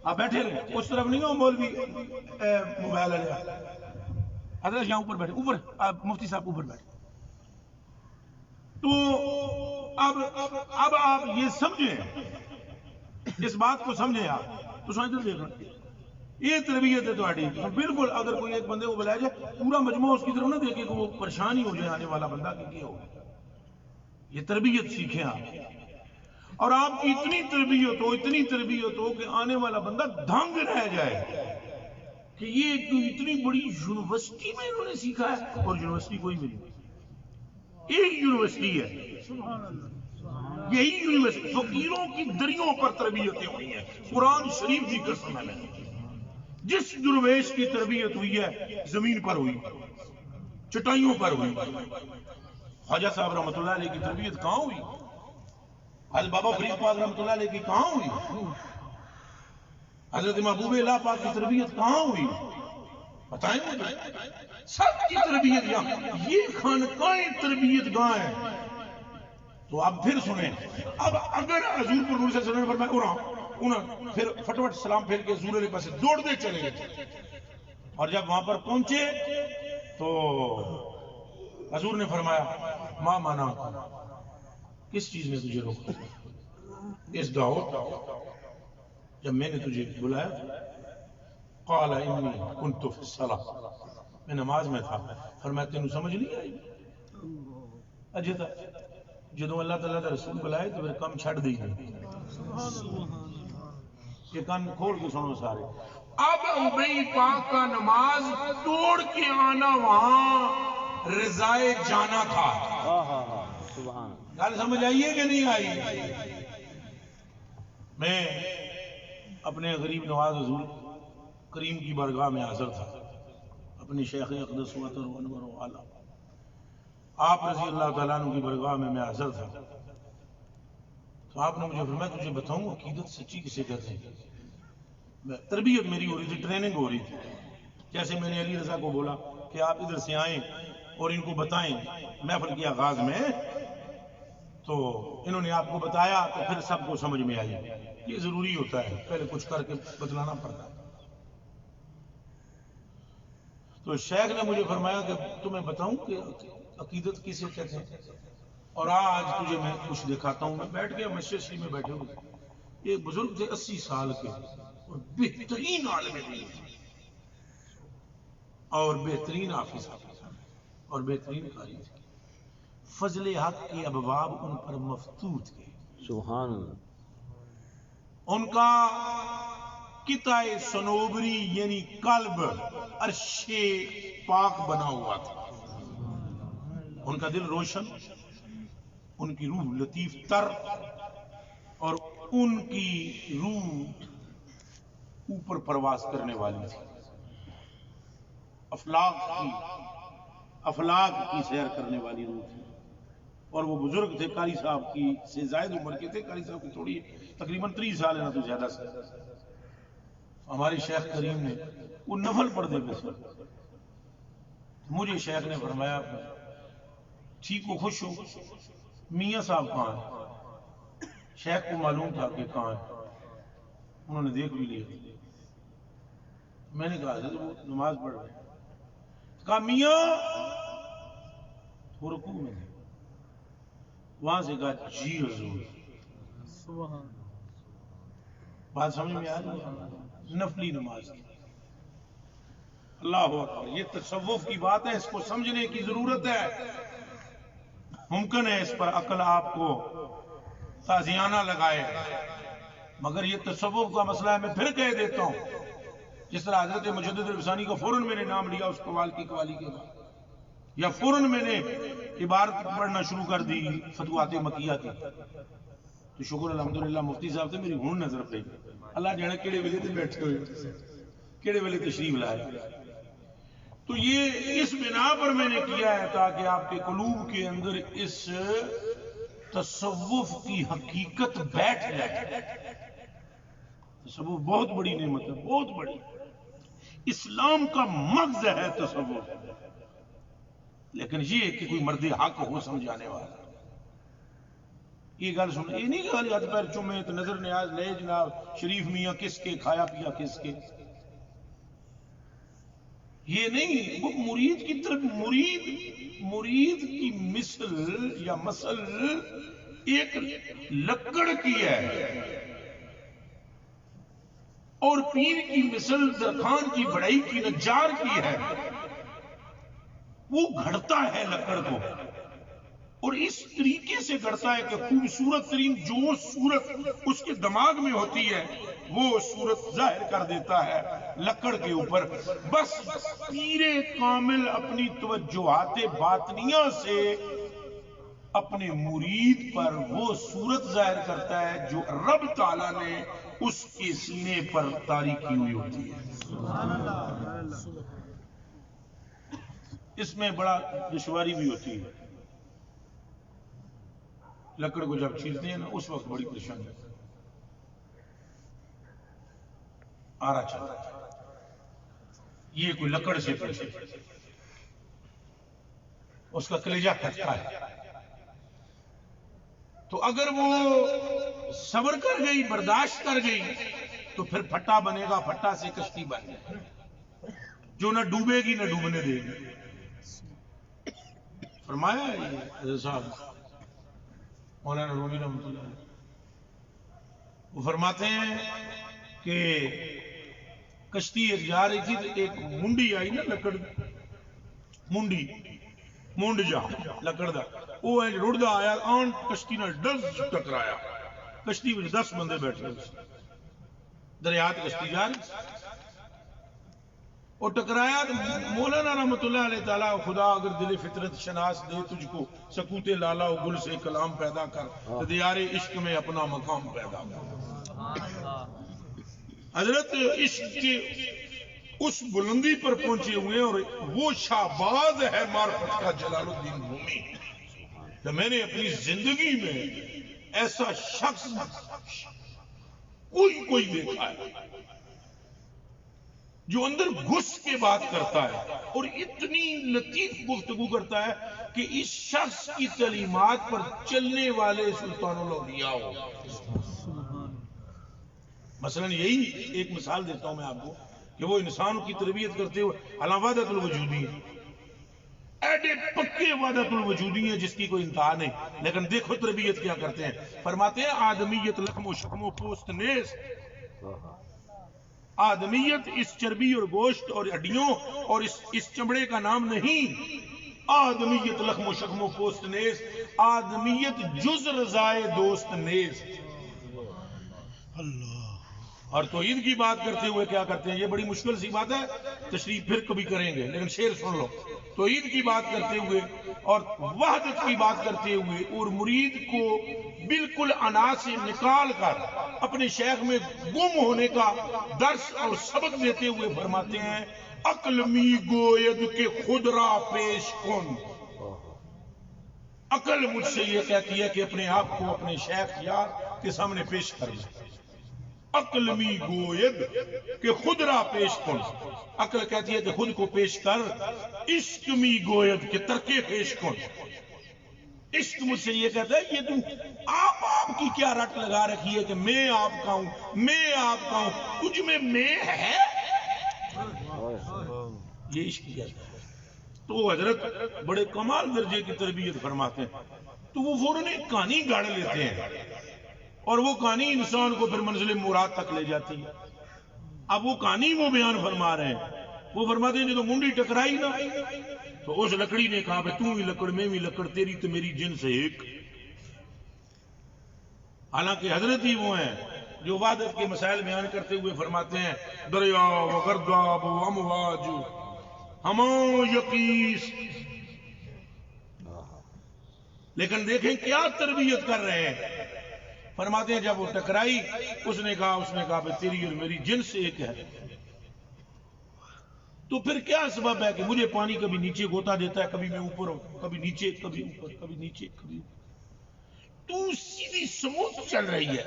آپ بیٹھے رہے اس طرف نہیں ہو مولوی موبائل ہے. حضرت یہاں اوپر بیٹھے، اوپر مفتی صاحب اوپر بیٹھے. تو اب آپ یہ سمجھیں، اس بات کو سمجھیں آپ. تو سمجھ دیکھنا یہ تربیت ہے تہاڈی. بالکل اگر کوئی ایک بندے کو بلایا جائے پورا مجموعہ اس کی طرف نہ دیکھے کہ وہ پریشان ہی ہو جائے آنے والا بندہ کہ کیا ہو. یہ تربیت سیکھیں آپ، اور آپ کی اتنی تربیت ہو کہ آنے والا بندہ دھنگ رہ جائے کہ یہ اتنی بڑی یونیورسٹی میں انہوں نے سیکھا ہے. اور یونیورسٹی کوئی بھی نہیں، ایک یونیورسٹی ہے، یہی یونیورسٹی. فقیروں کی دریوں پر تربیتیں ہوئی ہیں. قرآن شریف کی قسم ہے، جس درویش کی تربیت ہوئی ہے زمین پر ہوئی، چٹائیوں پر ہوئی. خواجہ صاحب رحمۃ اللہ علیہ کی تربیت کہاں ہوئی؟ حضرت بابا فرید پاک رحمۃ اللہ علیہ کی کہاں ہوئی؟ حضرت محبوب اللہ پاک کی تربیت کہاں ہوئی؟ بتائیں مجھے. سب کی تربیت یہاں، یہ خانقاہ تربیت گاہ ہے. تو اب پھر سنیں، اب اگر حضور پر نور صلی اللہ علیہ وسلم نے فرمایا پھر فٹوٹ سلام پھیر کے حضور علیہ پاس دوڑتے چلے گئے. اور جب وہاں پر پہنچے تو حضور نے فرمایا ما مانا، کس چیز نے تجھے روکا اس دعوت جب میں نے تجھے بلایا؟ قال انی کنت فی الصلاۃ، میں نماز میں تھا. فرمایا تینوں سمجھ نہیں آئی اجے تک جدوں اللہ تعالیٰ کا رسول بلائے تو پھر کم چھڑ دی. یہ کان کھول کے سنو سارے. اب ابی پاک کا نماز توڑ کے آنا وہاں رضائے جانا تھا. گل سمجھ آئیے کہ نہیں آئی؟ میں اپنے غریب نواز حضور کریم کی بارگاہ میں حاضر تھا، اپنی شیخ اقدس و اطہر و انور و اعلیٰ آپ رضی اللہ تعالیٰ عنہ کی بارگاہ میں حاضر تھا. تو آپ نے مجھے فرمایا تجھے بتاؤں عقیدت سچی کسے کہتے ہیں؟ تربیت میری ہو رہی تھی، ٹریننگ ہو رہی تھی. جیسے میں نے علی رضا کو بولا کہ آپ ادھر سے آئیں اور ان کو بتائیں محفل کے آغاز میں، تو انہوں نے آپ کو بتایا تو پھر سب کو سمجھ میں آئی. یہ ضروری ہوتا ہے، پہلے کچھ کر کے بتلانا پڑتا ہے. تو شیخ نے مجھے فرمایا کہ تمہیں بتاؤں کہ عقیدت کسے کہتے ہیں؟ اور آج تجھے میں کچھ دکھاتا ہوں. میں بیٹھ گیا مسجد شریف میں بیٹھے ہوئے، ایک بزرگ تھے 80 سال کے اور بہترین عالم دین اور بہترین حافظ اور بہترین قاری تھے. فضل حق کے ابواب ان پر مفتوح تھے. سبحان اللہ. ان کا قطعہ صنوبری یعنی قلب عرش پاک بنا ہوا تھا. ان کا دل روشن ان کی روح لطیف تر اور ان کی روح اوپر پرواز کرنے والی تھی، افلاک کی سیر کرنے والی روح تھی. اور وہ بزرگ تھے، قاری صاحب کی سے زائد عمر کے تھے، قاری صاحب کی تھوڑی تقریباً 30 سال ہے نہ تو زیادہ سے. ہمارے شیخ کریم نے وہ نفل پڑھتے پہ تھے. مجھے شیخ نے فرمایا ٹھیک ہو، خوش ہو، میاں صاحب کہاں ہیں؟ شیخ کو معلوم تھا کہ کہاں ہے، انہوں نے دیکھ بھی لیا. میں نے کہا وہ نماز پڑھ رہے ہیں. کہا میاں وہ رکوع میں تھے. وہاں سے کہا جی حضور. بات سمجھ میں آ رہی؟ نفلی نماز کی. اللہ اکبر. یہ تصوف کی بات ہے، اس کو سمجھنے کی ضرورت ہے. ممکن ہے اس پر عقل آپ کو تازیانہ لگائے، مگر یہ تصوف کا مسئلہ ہے. میں پھر کہہ دیتا ہوں، جس طرح حضرت مجدد الفسانی کا فوراً میں نے نام لیا اس قوال کی قوالی کے بعد، یا فوراً میں نے عبارت پڑھنا شروع کر دی فتوحات مکیہ کی، تو شکر الحمدللہ مفتی صاحب سے میری ہون نظر پہ اللہ جانے کیڑے ویلے تے بیٹھے ہوئے، کیڑے ویلے تشریف لائے. تو یہ اس بنا پر میں نے کیا ہے تاکہ آپ کے قلوب کے اندر اس تصوف کی حقیقت بیٹھ جائے. تصوف بہت بڑی نعمت ہے، بہت بڑی. اسلام کا مغز ہے تصوف. لیکن یہ کہ کوئی مرد حق ہو سمجھانے والا. یہ گل سن، یہ نہیں کہ ہاتھ پیر چومے تو نظر نیاز لے جناب شریف میاں کس کے، کھایا پیا کس کے. یہ نہیں. وہ مرید کی طرف، مرید کی مثل یا مثل ایک لکڑ کی ہے، اور پیر کی مثل درخان کی بڑائی کی نجار کی ہے. وہ گھڑتا ہے لکڑ کو، اور اس طریقے سے گھڑتا ہے کہ خوبصورت ترین جو صورت اس کے دماغ میں ہوتی ہے وہ صورت ظاہر کر دیتا ہے لکڑ کے اوپر. بس پیر کامل اپنی توجہات باطنیہ سے اپنے مرید پر وہ صورت ظاہر کرتا ہے جو رب تعالیٰ نے اس کے سینے پر طاری کی ہوئی ہوتی ہے. اس میں بڑا دشواری بھی ہوتی ہے. لکڑ کو جب چھیلتے ہیں نا اس وقت بڑی پریشانی. آرا چلتا ہے یہ کوئی لکڑ سے پیچھے، اس کا کلیجہ پھٹتا ہے. تو اگر وہ صبر کر گئی، برداشت کر گئی، تو پھر پھٹا بنے گا. پھٹا سے کشتی بن گئی جو نہ ڈوبے گی نہ ڈوبنے دے گی. فرمایا ہے یہ صاحب مولانا رومی رحمۃ اللہ علیہ. وہ فرماتے ہیں کہ کشتی ایک جا رہی تھی تو ایک منڈی آئی نا، لکڑ منڈی، مونڈ جا لکڑ دا، وہ رڑدا آیا آن کشتی نہ ڈز ٹکرایا. کشتی میں 10 بندے بیٹھے دریات کشتی جا رہی اور ٹکرایا. تو مولانا رحمۃ اللہ علیہ تعالیٰ خدا اگر دل فطرت شناس دے تجھ کو، سکوتے لالا و گل سے کلام پیدا کر، دیار عشق میں اپنا مقام پیدا کر. حضرت عشق کے اس بلندی پر پہنچے ہوئے، اور وہ شہباز ہے معرفت کا جلال الدین رومی. کہ میں نے اپنی زندگی میں ایسا شخص کوئی دیکھا ہے جو اندر گھس کے بات کرتا ہے اور اتنی لطیف گفتگو کرتا ہے کہ اس شخص کی تعلیمات پر چلنے والے سلطان الاولیاء ہو. مثلا یہی ایک مثال دیتا ہوں میں آپ کو کہ وہ انسان کی تربیت کرتے ہوئے علی وحدت الوجودی ہیں، ایڈے پکے وحدت الوجودی ہیں جس کی کوئی انتہا نہیں. لیکن دیکھو تربیت کیا کرتے ہیں. فرماتے ہیں آدمیت لحم و شحم و پوست نیز، آدمیت اس چربی اور گوشت اور ہڈیوں اور اس چمڑے کا نام نہیں. آدمیت لحم و شحم و پوست نیز، آدمیت جز رضائے دوست نیز. اللہ. اور توحید کی بات کرتے ہوئے کیا کرتے ہیں، یہ بڑی مشکل سی بات ہے، تشریح پھر کبھی کریں گے، لیکن شعر سن لو. توحید کی بات کرتے ہوئے اور وحدت کی بات کرتے ہوئے اور مرید کو بالکل انا سے نکال کر اپنے شیخ میں گم ہونے کا درس اور سبق دیتے ہوئے فرماتے ہیں عقل می گوید کہ خود را پیش کن. عقل مجھ سے یہ کہتی ہے کہ اپنے آپ کو اپنے شیخ یار کے سامنے پیش کر لیں. عقل می گوید کہ خود را پیش کن. عقل کہتی ہے کہ خود کو پیش کر. عشق می گوید کہ ترکے پیش کن. عشق مجھ سے یہ کہتا ہے یہ تو آپ کی کیا رٹ لگا رکھی ہے کہ میں آپ کا ہوں میں آپ کا ہوں تجھ میں ہے. یہ عشق کہتا ہے. تو حضرت بڑے کمال درجے کی تربیت فرماتے ہیں. تو وہ فوراً ایک کہانی گاڑ لیتے ہیں اور وہ کہانی انسان کو پھر منزل مراد تک لے جاتی ہے. اب وہ کہانی وہ بیان فرما رہے ہیں. وہ فرماتے ہیں جب منڈی ٹکرائی نا تو اس لکڑی نے کہا تو بھی لکڑ میں بھی لکڑ تیری تو میری جنس ایک. حالانکہ حضرت ہی وہ ہیں جو وحدت کے مسائل بیان کرتے ہوئے فرماتے ہیں دریا و گرداب و امواج ہما یقیس. لیکن دیکھیں کیا تربیت کر رہے ہیں. فرماتے ہیں جب وہ ٹکرائی اس نے کہا تیری اور میری جنس ایک ہے. تو پھر کیا سبب ہے کہ مجھے پانی کبھی نیچے گوتا دیتا ہے کبھی میں اوپر ہوں کبھی نیچے کبھی اوپر کبھی نیچے کبھی اوپر. تو سیدھی سموتھ چل رہی ہے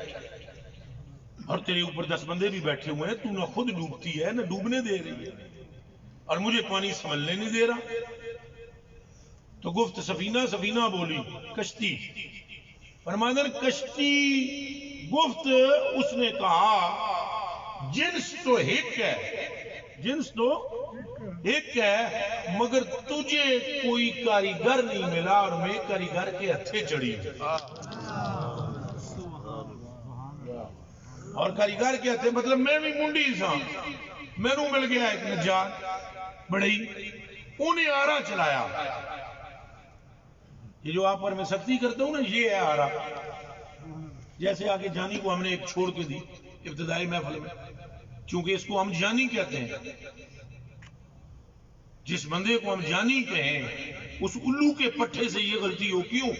اور تیرے اوپر 10 بندے بھی بیٹھے ہوئے ہیں. تو نہ خود ڈوبتی ہے نہ ڈوبنے دے رہی ہے اور مجھے پانی سنبھلنے نہیں دے رہا. تو گفت سفینہ بولی کشتی. فرماندن کشتی گفت اس نے کہا جنس تو ایک ہے جنس تو ایک ہے مگر تجھے کوئی کاریگر نہیں ملا اور میں کاریگر کے ہتھے چڑھی. اور کاریگر کے ہتھے مطلب میں بھی منڈی سا مینوں مل گیا ایک نجات بڑی انہیں آرا چلایا. یہ جو آپ پر میں سختی کرتا ہوں نا یہ ہے آرا. جیسے آگے جانی کو ہم نے ایک چھوڑ کے دی ابتدائی محفل میں چونکہ اس کو ہم جانی کہتے ہیں. جس بندے کو ہم جانی کہیں اس الو کے پٹھے سے یہ غلطی ہو کیوں.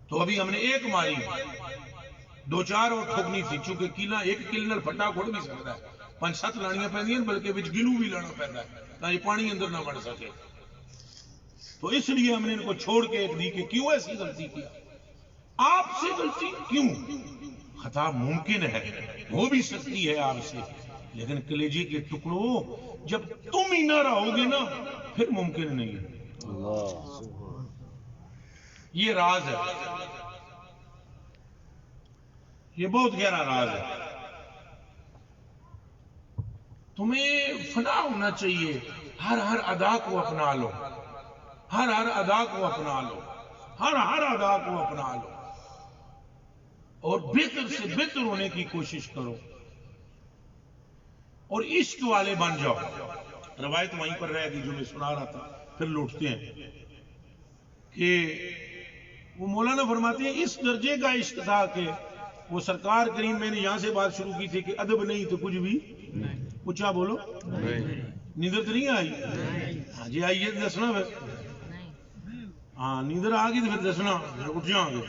تو ابھی ہم نے ایک ماری 2-4 اور ٹھوکنی تھی چونکہ کیلا ایک کلنل پھٹا کھوڑ بھی سکتا ہے 5-7 لانیاں پہنی ہیں بلکہ وچ گلو بھی لانا پہنتا ہے تاکہ پانی اندر نہ بڑھ سکے. تو اس لیے ہم نے ان کو چھوڑ کے ایک دی کہ کیوں ایسی غلطی کیا. آپ سے غلطی کیوں. خطا ممکن ہے ہو بھی سکتی ہے آپ سے لیکن کلیجے کے ٹکڑوں جب تم ہی نہ رہو گے نا پھر ممکن نہیں ہے. یہ راز ہے یہ بہت گہرا راز ہے. تمہیں فنا ہونا چاہیے. ہر ادا کو اپنا لو ہر ادا کو اپنا لو ہر ادا کو اپنا لو اور بہتر سے بہتر ہونے کی کوشش کرو اور عشق والے بن جاؤ. روایت وہیں پر رہے گی جو میں سنا رہا تھا پھر لوٹتے ہیں کہ وہ مولانا فرماتے ہیں اس درجے کا عشق تھا کہ وہ سرکار کریم میں نے یہاں سے بات شروع کی تھی کہ ادب نہیں تو کچھ بھی اونچا بولو نیندر تو نہیں آئی. ہاں جی آئیے دسنا پھر ہاں نیندر آ گئی تو پھر دسنا اٹھ جاؤں گے.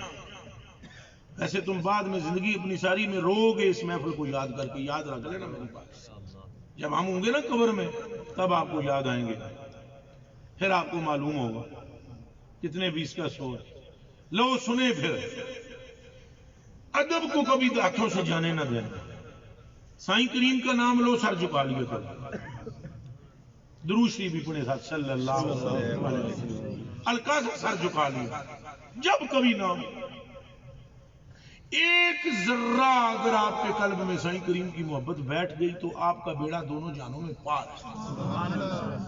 ایسے تم بعد میں زندگی اپنی ساری میں رو گے اس محفل کو یاد کر کے. یاد رکھ لینا میری بات جب ہم ہوں گے نا قبر میں تب آپ کو یاد آئیں گے پھر آپ کو معلوم ہوگا کتنے 20 کا سو ہے. لو سنے پھر ادب کو کبھی ہاتھوں سے جانے نہ دینا. سائیں کریم کا نام لو سر جھکا لیے کر درود شریف بھی پڑھے ساتھ صلی اللہ علیہ وسلم ہلکا سا سر جھکا لیا. جب کبھی نام ایک ذرہ اگر آپ کے قلب میں سائیں کریم کی محبت بیٹھ گئی تو آپ کا بیڑا دونوں جانوں میں پار ہے.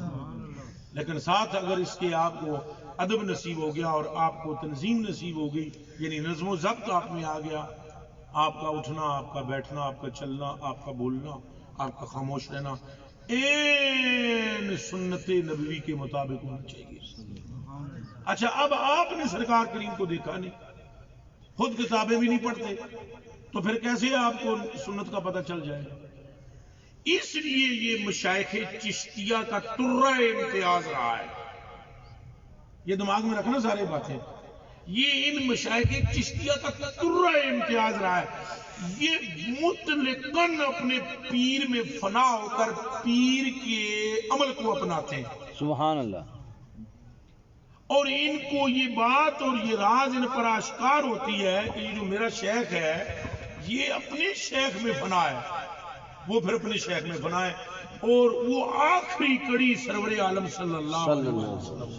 لیکن ساتھ اگر اس کے آپ کو ادب نصیب ہو گیا اور آپ کو تنظیم نصیب ہو گئی یعنی نظم و ضبط آپ میں آ گیا. آپ کا اٹھنا آپ کا بیٹھنا آپ کا چلنا آپ کا بولنا آپ کا خاموش رہنا این سنت نبوی کے مطابق ہونا چاہیے. اچھا اب آپ نے سرکار کریم کو دیکھا نہیں خود کتابیں بھی نہیں پڑھتے تو پھر کیسے آپ کو سنت کا پتہ چل جائے. اس لیے یہ مشائخ چشتیہ کا ترہ امتیاز رہا ہے. یہ دماغ میں رکھنا سارے باتیں. یہ ان مشائخ چشتیہ کا ترہ امتیاز رہا ہے. یہ مطلقاً اپنے پیر میں فنا ہو کر پیر کے عمل کو اپناتے ہیں. سبحان اللہ. اور ان کو یہ بات اور یہ راز ان پر آشکار ہوتی ہے کہ یہ جو میرا شیخ ہے یہ اپنے شیخ میں فنا ہے، وہ پھر اپنے شیخ میں فنا ہے، اور وہ آخری کڑی سرور عالم صلی اللہ علیہ وسلم.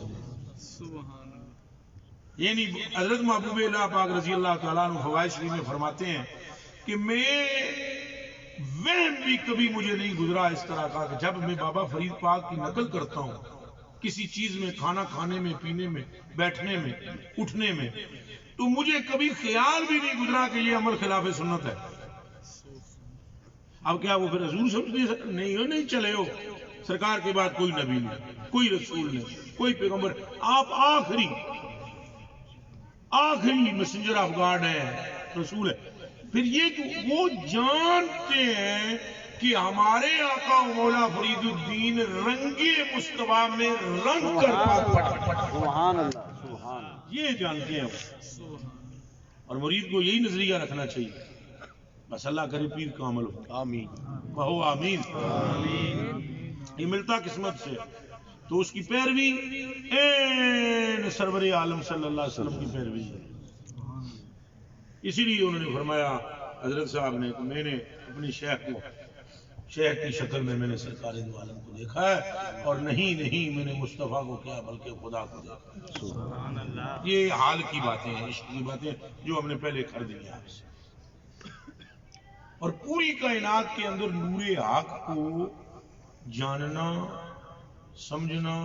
یعنی حضرت محبوب اللہ پاک رضی اللہ تعالیٰ عنہ فوائد شریف میں فرماتے ہیں کہ میں وہم بھی کبھی مجھے نہیں گزرا اس طرح کا کہ جب میں بابا فرید پاک کی نقل کرتا ہوں کسی چیز میں، کھانا کھانے میں، پینے میں، بیٹھنے میں، اٹھنے میں، تو مجھے کبھی خیال بھی نہیں گزرا کہ یہ عمل خلاف سنت ہے. اب کیا وہ پھر حضور سمجھتے نہیں ہو؟ نہیں چلے ہو. سرکار کے بعد کوئی نبی نہیں، کوئی رسول نہیں، کوئی پیغمبر، آپ آخری میسنجر آف گاڈ ہے، رسول ہے. پھر یہ کہ وہ جانتے ہیں کہ ہمارے آقا مولا فرید الدین رنگے مصطفیٰ میں رنگ کر سبحان اللہ. سبحان اللہ. یہ جانتے ہیں. اور مرید کو یہی نظریہ رکھنا چاہیے. بس اللہ کرے پیر کا عمل ہو. آمین. کہو آمین. یہ ملتا قسمت سے تو اس کی پیروی این سرور عالم صلی اللہ علیہ وسلم کی پیروی ہے. اسی لیے انہوں نے فرمایا حضرت صاحب نے کہ میں نے اپنی شیخ کی شکل میں نے سرکار دو عالم کو دیکھا ہے، اور نہیں میں نے مصطفیٰ کو کیا بلکہ خدا کو دیکھا. یہ حال کی باتیں ہیں، عشق کی باتیں جو ہم نے پہلے کر دی ہیں آپ سے. اور پوری کائنات کے اندر نور حق کو جاننا، سمجھنا،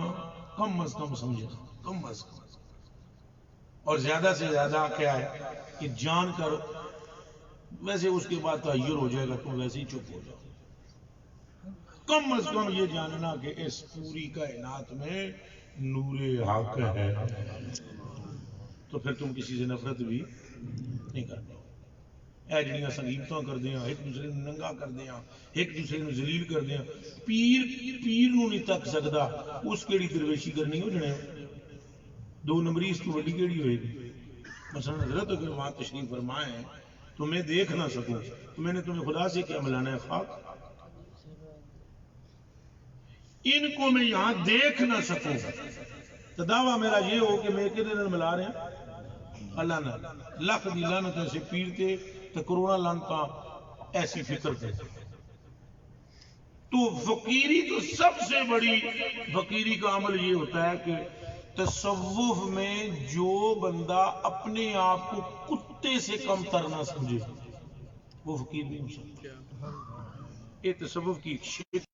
کم از کم سمجھنا، کم از کم، اور زیادہ سے زیادہ کیا ہے کہ جان کر ویسے اس کے بعد تغیر ہو جائے گا تو ویسے ہی چپ ہو جاؤ. کم از کم یہ جاننا کہ اس پوری کائنات میں نور حق ہے، تو پھر تم کسی سے نفرت بھی نہیں کر پاؤ. اے جڑیاں سنگیتاں کر دیاں، ایک دوسرے کو ننگا کر دیاں، ایک دوسرے کو ذلیل کر دیاں. پیر نو نہیں تک سکدا، اس کیڑی درویشی کرنی ہو جنے دو نمبری اس کو وڈی کیڑی ہوئے گی. مثلا حضرت اگر وہاں تشریف فرمائے ہیں تو میں دیکھ نہ سکوں تو میں نے تمہیں خدا سے کیا ملانا ہے؟ خاک. ان کو میں یہاں دیکھ نہ سکوں تو دعویٰ میرا یہ ہو کہ میں کتنے دن ملا رہے ہیں اللہ نہ لکھ دی لعنت ایسے پیر تے تو کروڑا لعنتاں ایسی فکر تے. تو فقیری تو سب سے بڑی فقیری کا عمل یہ ہوتا ہے کہ تصوف میں جو بندہ اپنے آپ کو کتے سے کم تر نہ سمجھے وہ فقیر نہیں ہو سکتا. یہ تصوف کی شکل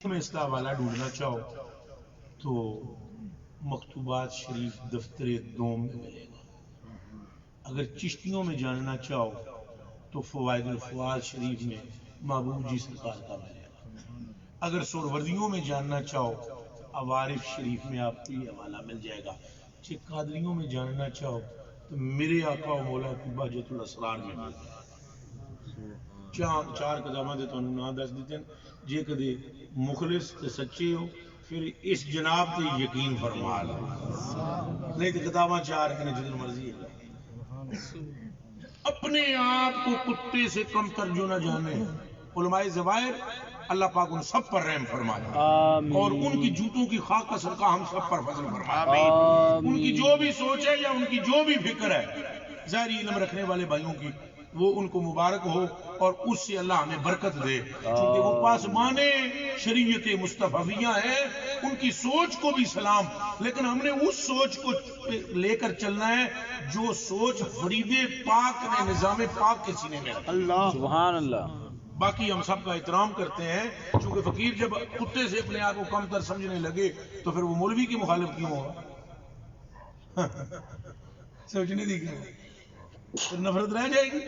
میں اصلاح والا ڈھونڈنا چاہو تو مکتوبات شریف دفتر دوم میں ملے گا. اگر چشتیوں میں جاننا چاہو تو فوائد الفوائد شریف میں محبوب جی سرکار کا ملے گا. اگر سوروردیوں میں جاننا چاہو عوارف شریف میں آپ کو یہ حوالہ مل جائے گا. قادریوں میں جاننا چاہو تو میرے آقا و مولا کی بہجت الاسرار میں مل جائے گا. چار قدامات تو نہ دس دیتے ہیں جے کدے مخلص تے سچے ہو پھر اس جناب تے یقین فرما لو، نہیں تو کتاباں چار کنے جدر مرضی ہے. اپنے آپ کو کتے سے کم تر جو نہ جانے. علماء زوائر اللہ پاک ان سب پر رحم فرمائے اور ان کی جوتوں کی خاک کا صدقہ ہم سب پر فضل فرمائے. ان کی جو بھی سوچ ہے یا ان کی جو بھی فکر ہے ظاہری علم رکھنے والے بھائیوں کی وہ ان کو مبارک ہو اور اس سے اللہ ہمیں برکت دے، چونکہ وہ پاسمان شریعت مصطفیہ ہیں. ان کی سوچ کو بھی سلام، لیکن ہم نے اس سوچ کو لے کر چلنا ہے جو سوچ فرید پاک نے نظام پاک کے سینے میں رکھی. اللہ سبحان اللہ. باقی ہم سب کا احترام کرتے ہیں چونکہ فقیر جب کتے سے اپنے آپ کو کم تر سمجھنے لگے تو پھر وہ مولوی کی مخالف کیوں ہوگا؟ سوچنے دی کیا پھر نفرت رہ جائے گی.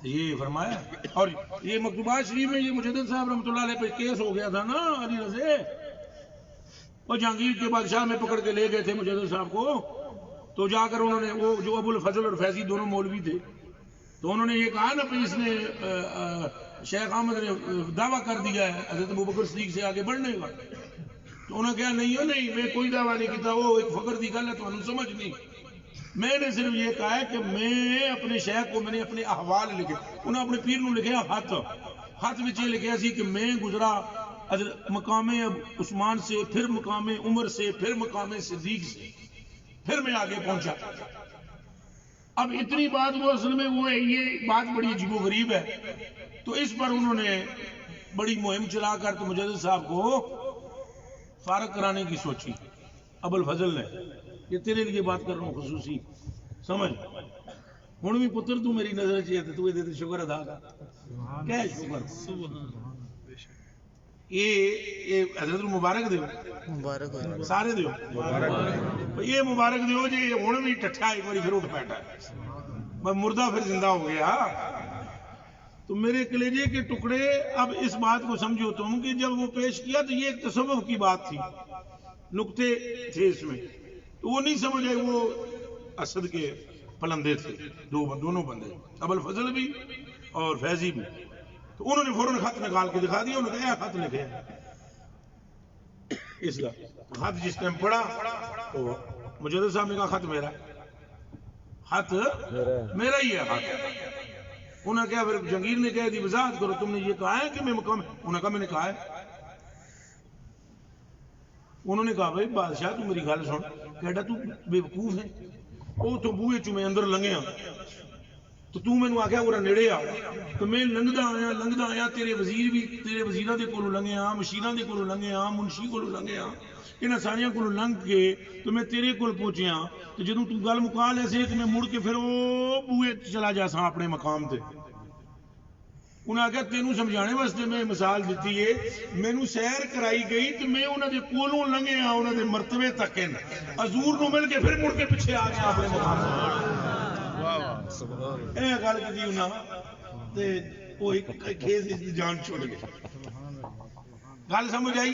یہ فرمایا. اور یہ مکتوبات شریف میں یہ مجدد صاحب رحمۃ اللہ علیہ پہ کیس ہو گیا تھا نا علی رضے، وہ جہانگیر کے بادشاہ میں پکڑ کے لے گئے تھے مجدد صاحب کو. تو جا کر انہوں نے وہ جو ابو الفضل اور فیضی دونوں مولوی تھے تو انہوں نے یہ کہا نا کہ اس نے شیخ احمد نے دعویٰ کر دیا ہے حضرت ابوبکر صدیق سے آگے بڑھنے کا، تو انہوں نے کہا نہیں میں کوئی دعویٰ نہیں کیتا، وہ ایک فخر دی گل ہے تو انہوں سمجھ نہیں، میں نے صرف یہ کہا ہے کہ میں اپنے شیخ کو میں نے اپنے احوال لکھے، انہوں نے اپنے پیر نو لکھیا ہاتھ وچ یہ لکھیا سی کہ میں گزرا مقام عثمان سے، پھر مقام عمر سے، پھر مقام صدیق سے، پھر میں آگے پہنچا۔ اب اتنی بات وہ اصل میں وہ ہے، یہ بات بڑی عجیب و غریب ہے، تو اس پر انہوں نے بڑی مہم چلا کر تو مجدد صاحب کو فارغ کرانے کی سوچی ابو الفضل نے۔ یہ تیرے لیے بات کر رہا ہوں خصوصی، سمجھ ہوں بھی پتر تو میری نظر چاہیے تو یہ شکر ادا کر، کیا ہے شکر؟ یہ حضرت المبارک دیو سارے دیو یہ مبارک دیو جی، ہوں بھی ٹٹھا ایک بار پھر اٹھ بیٹھا، میں مردہ پھر زندہ ہو گیا۔ تو میرے کلیجے کے ٹکڑے اب اس بات کو سمجھو تم کہ جب وہ پیش کیا تو یہ ایک تصوف کی بات تھی، نقطے تھے اس میں، تو وہ نہیں سمجھ آئے، وہ اسد کے پلندے تھے، دونوں بندے، ابو الفضل بھی اور فیضی بھی، تو انہوں نے فوراً خط نکال کے دکھا دیا، انہوں نے کہا خط لکھے اس کا خط جس ٹائم پڑھا تو مجدد صاحب نے کہا خط میرا ہی ہے خط۔ انہوں نے کہا پھر جہانگیر نے کہا دی وضاحت کرو، تم نے یہ کہا ہے کہ میں مقام، انہوں نے کہا میں نے کہا ہے۔ انہوں نے کہا بھائی بادشاہ تو میری گل سن، کہتا تو بے وقوف ہے، وہ تو بوئے چ میں اندر لنگیا تو میں نے آخیا وہ نیڑے آ، تو میں لنگدا آیا تیرے وزیر بھی تیرے وزیراں دے کولوں لنگیا، مشیراں دے کولوں لنگیا، منشی کولوں لنگیا، انہاں ساریاں کولوں لنگ کے تو میں تیرے کول پہنچیا، تو جدوں تو گل مکا لے سی تو میں مڑ کے پھر وہ بوئے چلا جا سا اپنے مقام تے۔ انہاں آخیا تینوں سمجھانے واسطے میں مثال دیتی ہے، مینوں سیر کرائی گئی تو میں انہاں دے کولوں لنگیا، انہاں دے مرتبے تک حضور نو مل کے پھر مڑ کے پیچھے آ گیا اپنے مقام تے۔ اے گل کی انہاں تے وہ ایک کھیز جان چھوڑ گئے۔ گل سمجھ آئی؟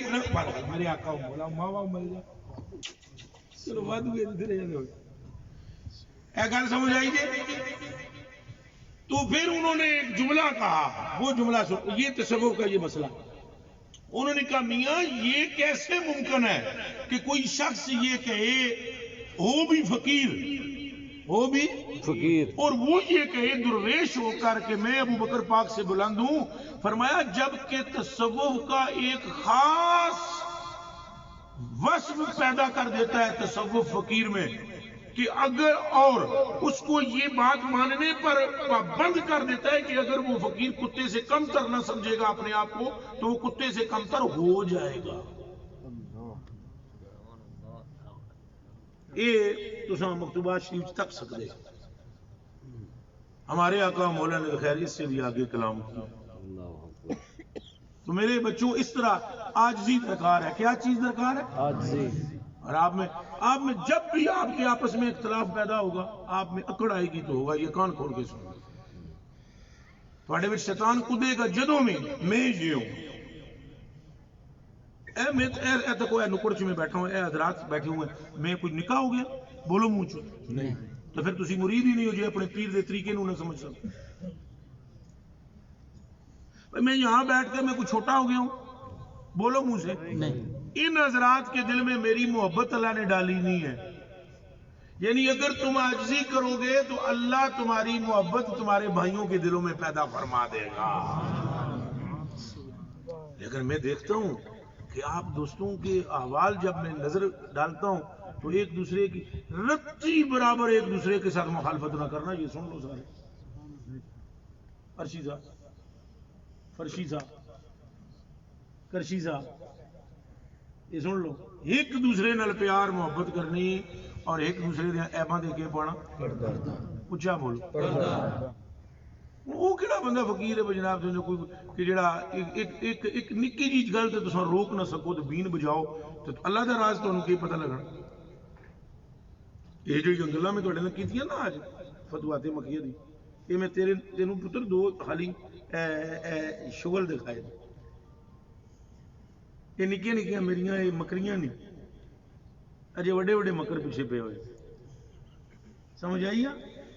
میرے آقا مولا ماوا مل جا چلو ود گئے تھے، اے گل سمجھ آئی جی؟ تو پھر انہوں نے ایک جملہ کہا، وہ جملہ یہ تصوف کا یہ مسئلہ، انہوں نے کہا میاں یہ کیسے ممکن ہے کہ کوئی شخص یہ کہے ہو بھی فقیر اور وہ یہ کہے درویش ہو کر کہ میں ابو بکر پاک سے بلند ہوں؟ فرمایا جب کہ تصوف کا ایک خاص وصف پیدا کر دیتا ہے تصوف فقیر میں کہ اگر، اور اس کو یہ بات ماننے پر پابند کر دیتا ہے کہ اگر وہ فقیر کتے سے کم تر نہ سمجھے گا اپنے آپ کو تو وہ کتے سے کم تر ہو جائے گا۔ یہ تو مکتوبات شریف تک سکتے، ہمارے آقا مولا نے خیر اس سے بھی آگے کلام کیا۔ تو میرے بچوں اس طرح عاجزی درکار ہے، کیا چیز درکار ہے؟ عاجزی۔ اور آپ میں جب بھی آپ کے آپس میں اختلاف پیدا ہوگا، آپ میں اکڑ آئے گی تو ہوگا یہ کان کھول کے سنو، تھوڑے وچ شیطان کودے گا جدوں میں یہ ہوں، اے تکو اے نکڑ چ میں بیٹھا ہوں، اے حضرات بیٹھے ہوئے میں کچھ نکاح ہو گیا بولو منہ چ نہیں، تو پھر تسی مرید ہی نہیں ہو جی اپنے پیر دے طریقے نو نہ سمجھ سکتے۔ میں یہاں بیٹھ کر میں کچھ چھوٹا ہو گیا ہوں بولو منہ سے نہیں، ان حضرات کے دل میں میری محبت اللہ نے ڈالی نہیں ہے، یعنی اگر تم عاجزی کرو گے تو اللہ تمہاری محبت تمہارے بھائیوں کے دلوں میں پیدا فرما دے گا۔ لیکن میں دیکھتا ہوں کہ آپ دوستوں کے احوال جب میں نظر ڈالتا ہوں تو ایک دوسرے کی رتی برابر ایک دوسرے کے ساتھ مخالفت نہ کرنا، یہ سن لو سارے، فرشی صاحب کرشی صاحب یہ سن لو، ایک دوسرے نال پیار محبت کرنی اور ایک دوسرے دے عیباں دے کے پانا، اچھا بولو، وہ کہڑا بندہ فقیر ہے جناب جو کوئی کہ جڑا ایک نکی جی گل تے تساں روک نہ سکو تو بین بجاؤ تو اللہ دا راز تانوں کی پتہ لگنا۔ یہ جو گلاں میں تواڈے نال کیتیاں نا اج فتویٰ مکیہ دی، یہ میں تینوں پتر دو خالی شغل دکھائے، یہ نکیاں نکیاں میریاں یہ مکریاں نہیں، اجے وڈے وڈے مکر پیچھے پہ ہوئے، سمجھ آئی؟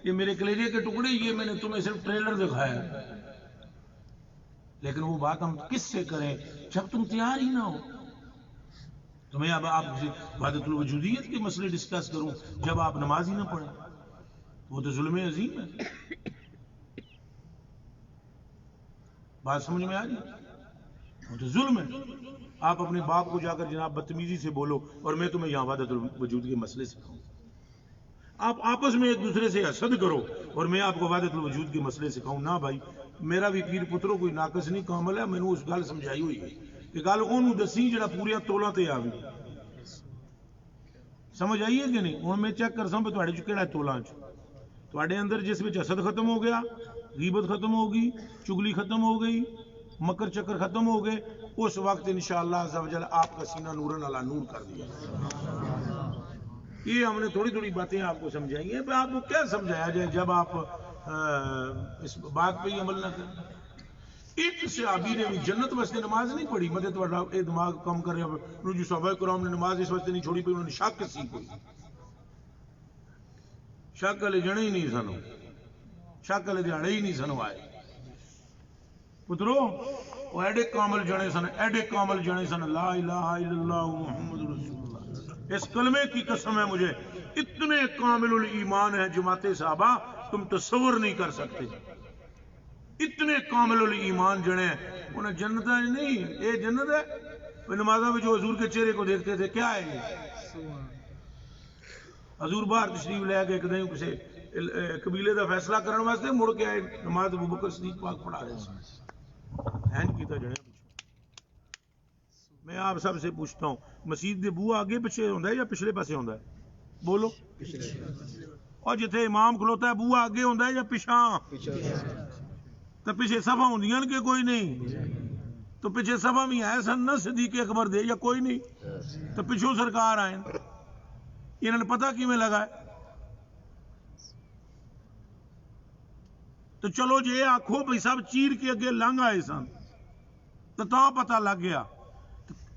یہ میرے کلیجے کے ٹکڑے، یہ میں نے تمہیں صرف ٹریلر دکھایا، لیکن وہ بات ہم کس سے کریں جب تم تیار ہی نہ ہو. تو میں اب آپ سے وحدت الوجودیت کے مسئلے ڈسکس کروں جب آپ نماز ہی نہ پڑھیں؟ وہ تو ظلم عظیم ہے. بات سمجھ میں آ رہی ہے؟ وہ تو ظلم ہے. آپ اپنے باپ کو جا کر جناب بدتمیزی سے بولو اور میں تمہیں یہاں وحدت الوجود کے مسئلے سکھاؤں. آپ آپس میں ایک دوسرے سے حسد کرو اور میں آپ کو وحدت الوجود کے مسئلے سکھاؤں. نہ بھائی، میرا بھی پیر پتروں کوئی ناقص نہیں کامل ہے. میں نے اس گل سمجھائی ہوئی ہے کہ گل اونوں دسی جڑا پوریا تولا تے آوی. سمجھ آئی ہے کہ نہیں؟ ہوں میں چیک کرساں بھی تواڈے چ کیڑا تولاں چ تواڈے اندر جس وچ حسد ختم ہو گیا، غیبت ختم ہو گئی، چگلی ختم ہو گئی، مکر چکر ختم ہو گئے، اس وقت انشاءاللہ عز و جل آپ کا سینہ نورن علی نور کر دیا. یہ ہم نے تھوڑی تھوڑی باتیں آپ کو سمجھائی ہیں. آپ کو کیا سمجھایا جائے جب آپ اس بات پہ ہی عمل نہ کریں. ایک صحابی نے بھی جنت واسطے نماز نہیں پڑھی. مدد تھوڑا اے دماغ کم کر رہا جو صحابہ کرام نے نماز اس واسطے نہیں چھوڑی پئی، انہوں نے شک سی کوئی. شک والے جنے ہی نہیں سنو، شک والے دیہڑے ہی نہیں سنو آئے. پترو وہ ایڈے کامل جنے سن، ایڈے کامل جنے سن. لا الہ الا اللہ محمد رسول اللہ. اس کلمے کی قسم ہے مجھے، اتنے کامل الایمان ہیں جماعت صحابہ تم تصور نہیں کر سکتے. اتنے کامل الایمان جنے ہیں. انہیں جنت نہیں، یہ جنت ہے. نمازوں میں جو حضور کے چہرے کو دیکھتے تھے، کیا ہے یہ؟ حضور باہر تشریف لے کے ایک دن کسی قبیلے کا فیصلہ کرنے واسطے مڑ کے آئے، نماز ابوبکر صدیق پاک پڑھا رہے ہیں. میں آپ سب سے پوچھتا ہوں، مسجد دے بوہ آگے پیچھے ہوندا ہے یا پچھلے پاسے ہوندا ہے؟ بولو. اور جتھے امام کھلوتا ہے بوہ آگے ہوندا ہے یا پیچھاں؟ تو پیچھے صفا ہوندیاں کہ کوئی نہیں؟ تو پیچھے صفا بھی ہے سن نا صدیق اکبر دے یا کوئی نہیں؟ تو پیچھوں سرکار آئے، انہوں نے پتہ کیویں لگا ہے؟ تو چلو جی آکھو بھائی سب چیر کے اگے لنگ آئے سن تو تا پتہ لگ گیا.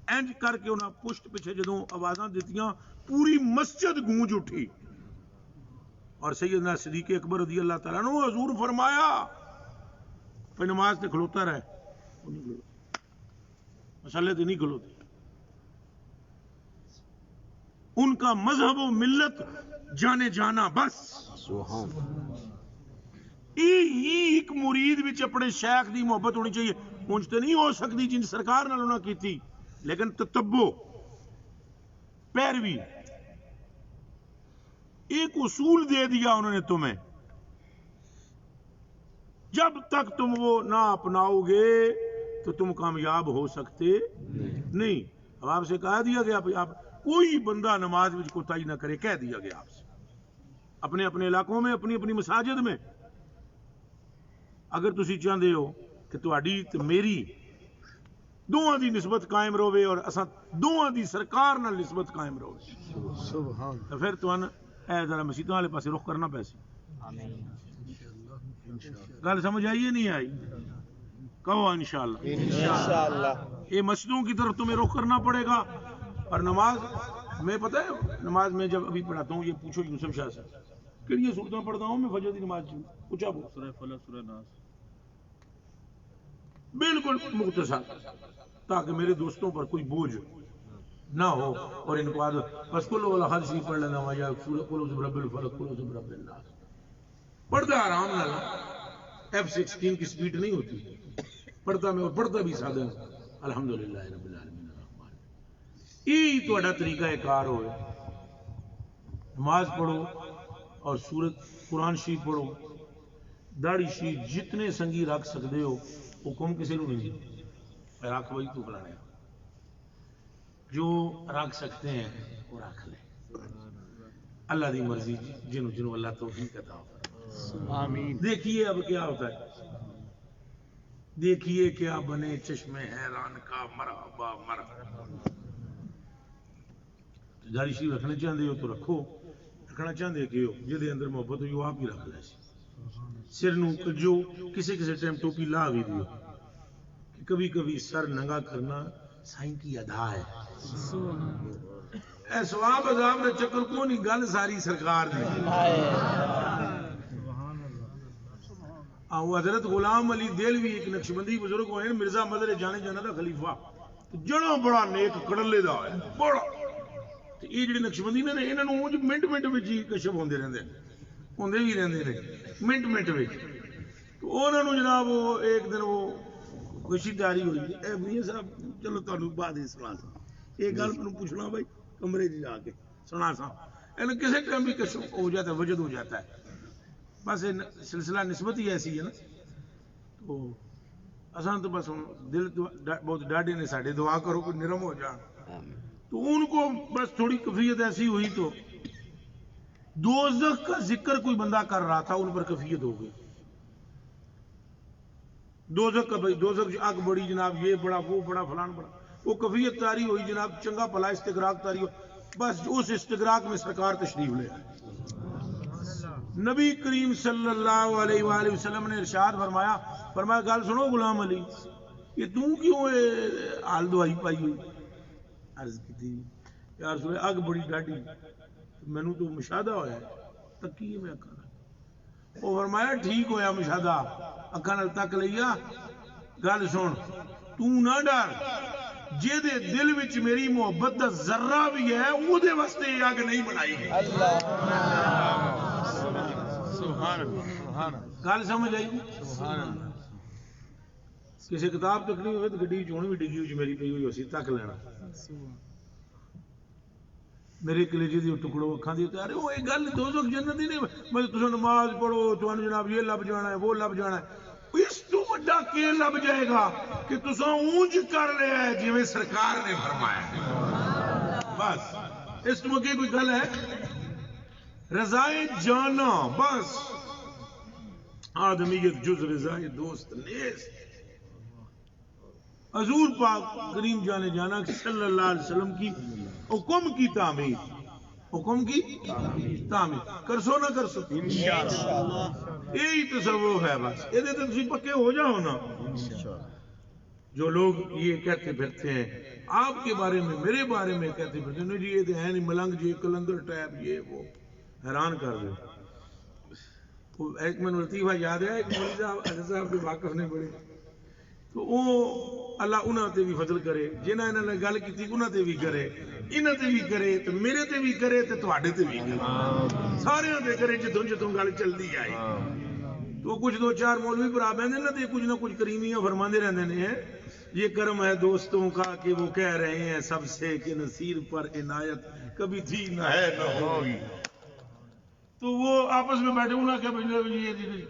اینج کر کے انہاں پشت پیچھے جدوں آوازاں دتیاں پوری مسجد گونج اٹھی. اور سیدنا صدیق اکبر رضی اللہ تعالیٰ عنہ حضور فرمایا پہ نماز تے کھلوتا رہے، مسئلے تے نہیں کھلوتے. ان کا مذہب و ملت جانے جانا بس. ایک مرید وچ اپنے شیخ دی محبت ہونی چاہیے. اونج تے نہیں ہو سکتی جن سرکار نال انہاں کیتی، لیکن تتبع، پیروی. ایک اصول دے دیا انہوں نے تمہیں، جب تک تم وہ نہ اپناؤ گے تو تم کامیاب ہو سکتے نہیں. اب آپ سے کہا دیا گیا آپ کوئی بندہ نماز میں کوتاہی نہ کرے، کہہ دیا گیا آپ سے. اپنے اپنے علاقوں میں، اپنی اپنی مساجد میں. اگر تسی چاہتے ہو کہ تہاڈی تے میری دوواں دی نسبت قائم رہے اور اساں دوواں دی سرکار نال نسبت قائم رہے، سبحان، تو پھر تمہیں اے ذرا مسیتوں والے پاسے رخ کرنا پیسے. گل سمجھ آئی نہیں آئی؟ کہو انشاءاللہ. انشاءاللہ یہ مسجدوں کی طرف تمہیں رخ کرنا پڑے گا. اور نماز میں پتہ ہے، نماز میں جب ابھی پڑھاتا ہوں، یہ پوچھو یوسف شاہ سے کہڑی صورتیں پڑھتا ہوں میں فجر کی نماز پوچھا سورہ فلق، سورہ ناس، بالکل مختصر، تاکہ میرے دوستوں پر کوئی بوجھ نہ ہو. اور ان کو عادت بس کل والا حد شریف پڑھ لینا ہوا یا سورہ قل اعوذ برب الفلق، قل اعوذ برب الناس پڑھتا آرام نہ. F16 کی سپیڈ نہیں ہوتی، پڑھتا میں اور پڑھتا بھی سادہ الحمدللہ رب العالمین الرحمن. یہی تہاڈا طریقہ کار ہوئے. نماز پڑھو اور سورت قرآن شریف پڑھو. داڑھی شریف جتنے سنگی رکھ سکتے ہو، حکم کسی کو نہیں رکھ وہی تو کرانے، جو رکھ سکتے ہیں وہ رکھ لیں. اللہ دی مرضی، جنوں جنوں اللہ توفیق عطا فرمائے. آمین. دیکھیے اب کیا ہوتا ہے، دیکھیے کیا بنے چشم حیران کا مرحبا مرحبا. داڑھی شریف رکھنا چاہتے ہو تو رکھو، رکھنا چاہتے کہ ہو جہدے اندر محبت ہوئی وہ آپ ہی رکھ لے. سر نو کجو کسی کسی ٹائم ٹوپی لا بھی دیو، کہ کبھی کبھی سر ننگا کرنا سائیں کی ادا ہے. اے ثواب عذاب دے چکر کو نہیں، گل ساری سرکار دی. وہ حضرت غلام علی دہلوی ایک نقشبندی بزرگ ہوئے ہیں، مرزا مدر جانے جانا دا خلیفہ، جڑا بڑا نیک کڑلے دا ہے بڑا، تے یہ جڑے نقشبندی نے انہاں نوں اونج منٹ منٹ وچ ہی کشف ہوندے بھی رہندے نے منٹ منٹ وچ، تو انہاں نوں جناب وہ ایک دن وہ خوشی تاری ہوئی، اے میاں صاحب چلو تانوں بعد ہی سنا سا یہ گل مینوں پوچھنا بھائی کمرے چ جا کے سنا سا، اینوں کسے ٹائم بھی کشف ہو جاتا ہے، وجد ہو جاتا ہے، بس سلسلہ نسبت ہی ایسی ہے نا، تو اساں تو بس دل بہت ڈاڈے نے ساڈے دعا کرو کہ نرم ہو جان، تو ان کو بس تھوڑی کفیت ایسی ہوئی تو دوزخ کا ذکر کوئی بندہ کر رہا تھا، ان پر کفیت ہو گئی، دوزخ کا بھائی دوزخ آگ بڑی جناب، یہ بڑا وہ بڑا فلان بڑا، وہ کفیت تاری ہوئی جناب، چنگا بھلا استغراق تاری ہو، بس اس استغراق میں سرکار تشریف لے آئے۔ نبی کریم صلی اللہ علیہ وآلہ وسلم نے ارشاد فرمایا گل سنو غلام علی، یہ توں کیوں حال دوائی پائی ہوئی؟ عرض کی تھی یا رسول اللہ اگ بڑی ڈاڈی، مینوں تو مشاہدہ ہویا ہے، تکی میں اکھاں نال، وہ فرمایا ٹھیک ہویا مشاہدہ، اکھاں نال تک لیا، گل سن توں نہ ڈر، جے دے دل وچ میری محبت دا ذرہ بھی ہے او دے واسطے یہ اگ نہیں بنائی گئی۔ گل سمجھ آئی؟ کسی کتاب تکنی ہوئے تو گڈی چون بھی ڈگی ہوئی میری پی ہوئی اسی تک لینا، میرے کلیجے دی ٹکڑو اکھاں دی اتارے، وہ ایک گل دوزخ جنت دی نہیں، میں تساں نماز پڑھو تانوں جناب یہ لب جانا ہے وہ لب جانا ہے، اس تو بڑا کے لب جائے گا کہ تساں اونج کر لیا ہے جویں سرکار نے فرمایا، بس اس تو اگے کوئی گل ہے؟ رضائے جانا بس، آدمیت جز رضائے دوست نیست، حضور پاک کریم جانے جانا صلی اللہ علیہ وسلم کی حکم کی تعمیر، حکم کی تعمیر کرسو نہ کرسو انشاءاللہ، یہی تصور ہے، بس یہ تسی پکے ہو جاؤ نا۔ جو لوگ یہ کہتے پھرتے ہیں آپ کے بارے میں میرے بارے میں کہتے پھرتے ہیں جی یہ تو ہے نہیں ملنگ جی کلندر ٹائپ یہ وہ، حیران کر دے۔ ایک میں لطیفہ یاد ہے، ایک مولوی صاحب حضرت صاحب کے واقف نے بڑے، تو وہ اللہ انہاں تے بھی فضل کرے، جنہاں انہاں نے گل کیتی انہاں تے بھی کرے، انہاں تے بھی کرے تو میرے تے بھی کرے تو تواڈے تے بھی کرے، سارے تے کرے جتوں جتوں گل چلدی آئی۔ تو کچھ دو چار مولوی بھرا بہندے نا تے کچھ نہ کچھ کریمیاں فرماندے رہندے نے، یہ کرم ہے دوستوں کا کہ وہ کہہ رہے ہیں سب سے کہ نصیر پر عنایت کبھی تھی نہ ہے نہ ہوگی، تو وہ آپس میں بیٹھے انہاں کہ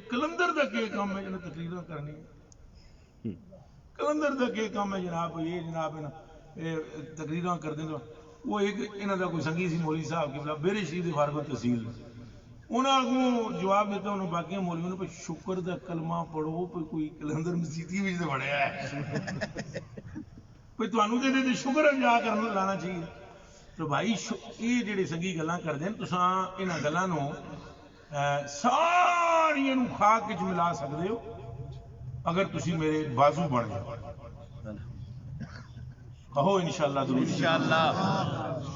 کلندر دا کیا کام ہے جنہیں تقریریں کرنی، کلندر دا کیا کام ہے جناب، یہ جناب تقریریں کر دیں۔ وہ ایک انہاں دا کوئی سنگی سی مولوی صاحب کی بیرے شریف دی فارغ التحصیل، انہاں کو جواب دیتا انہوں باقی مولویوں نے پہ شکر دا کلمہ پڑھو پہ کوئی کلندر مسیتی بھی تو بڑھیا ہے، پہ توانوں دے دے شکر اجا کرنا لانا چاہیے۔ تو بھائی یہ جڑے سنگی گلاں کر دیں تساں انہاں گلاں نو ساریاں نو خاک وچ ملا سکدے ہو اگر تسی میرے بازو بن جاؤ، کہو انشاءاللہ درود انشاءاللہ،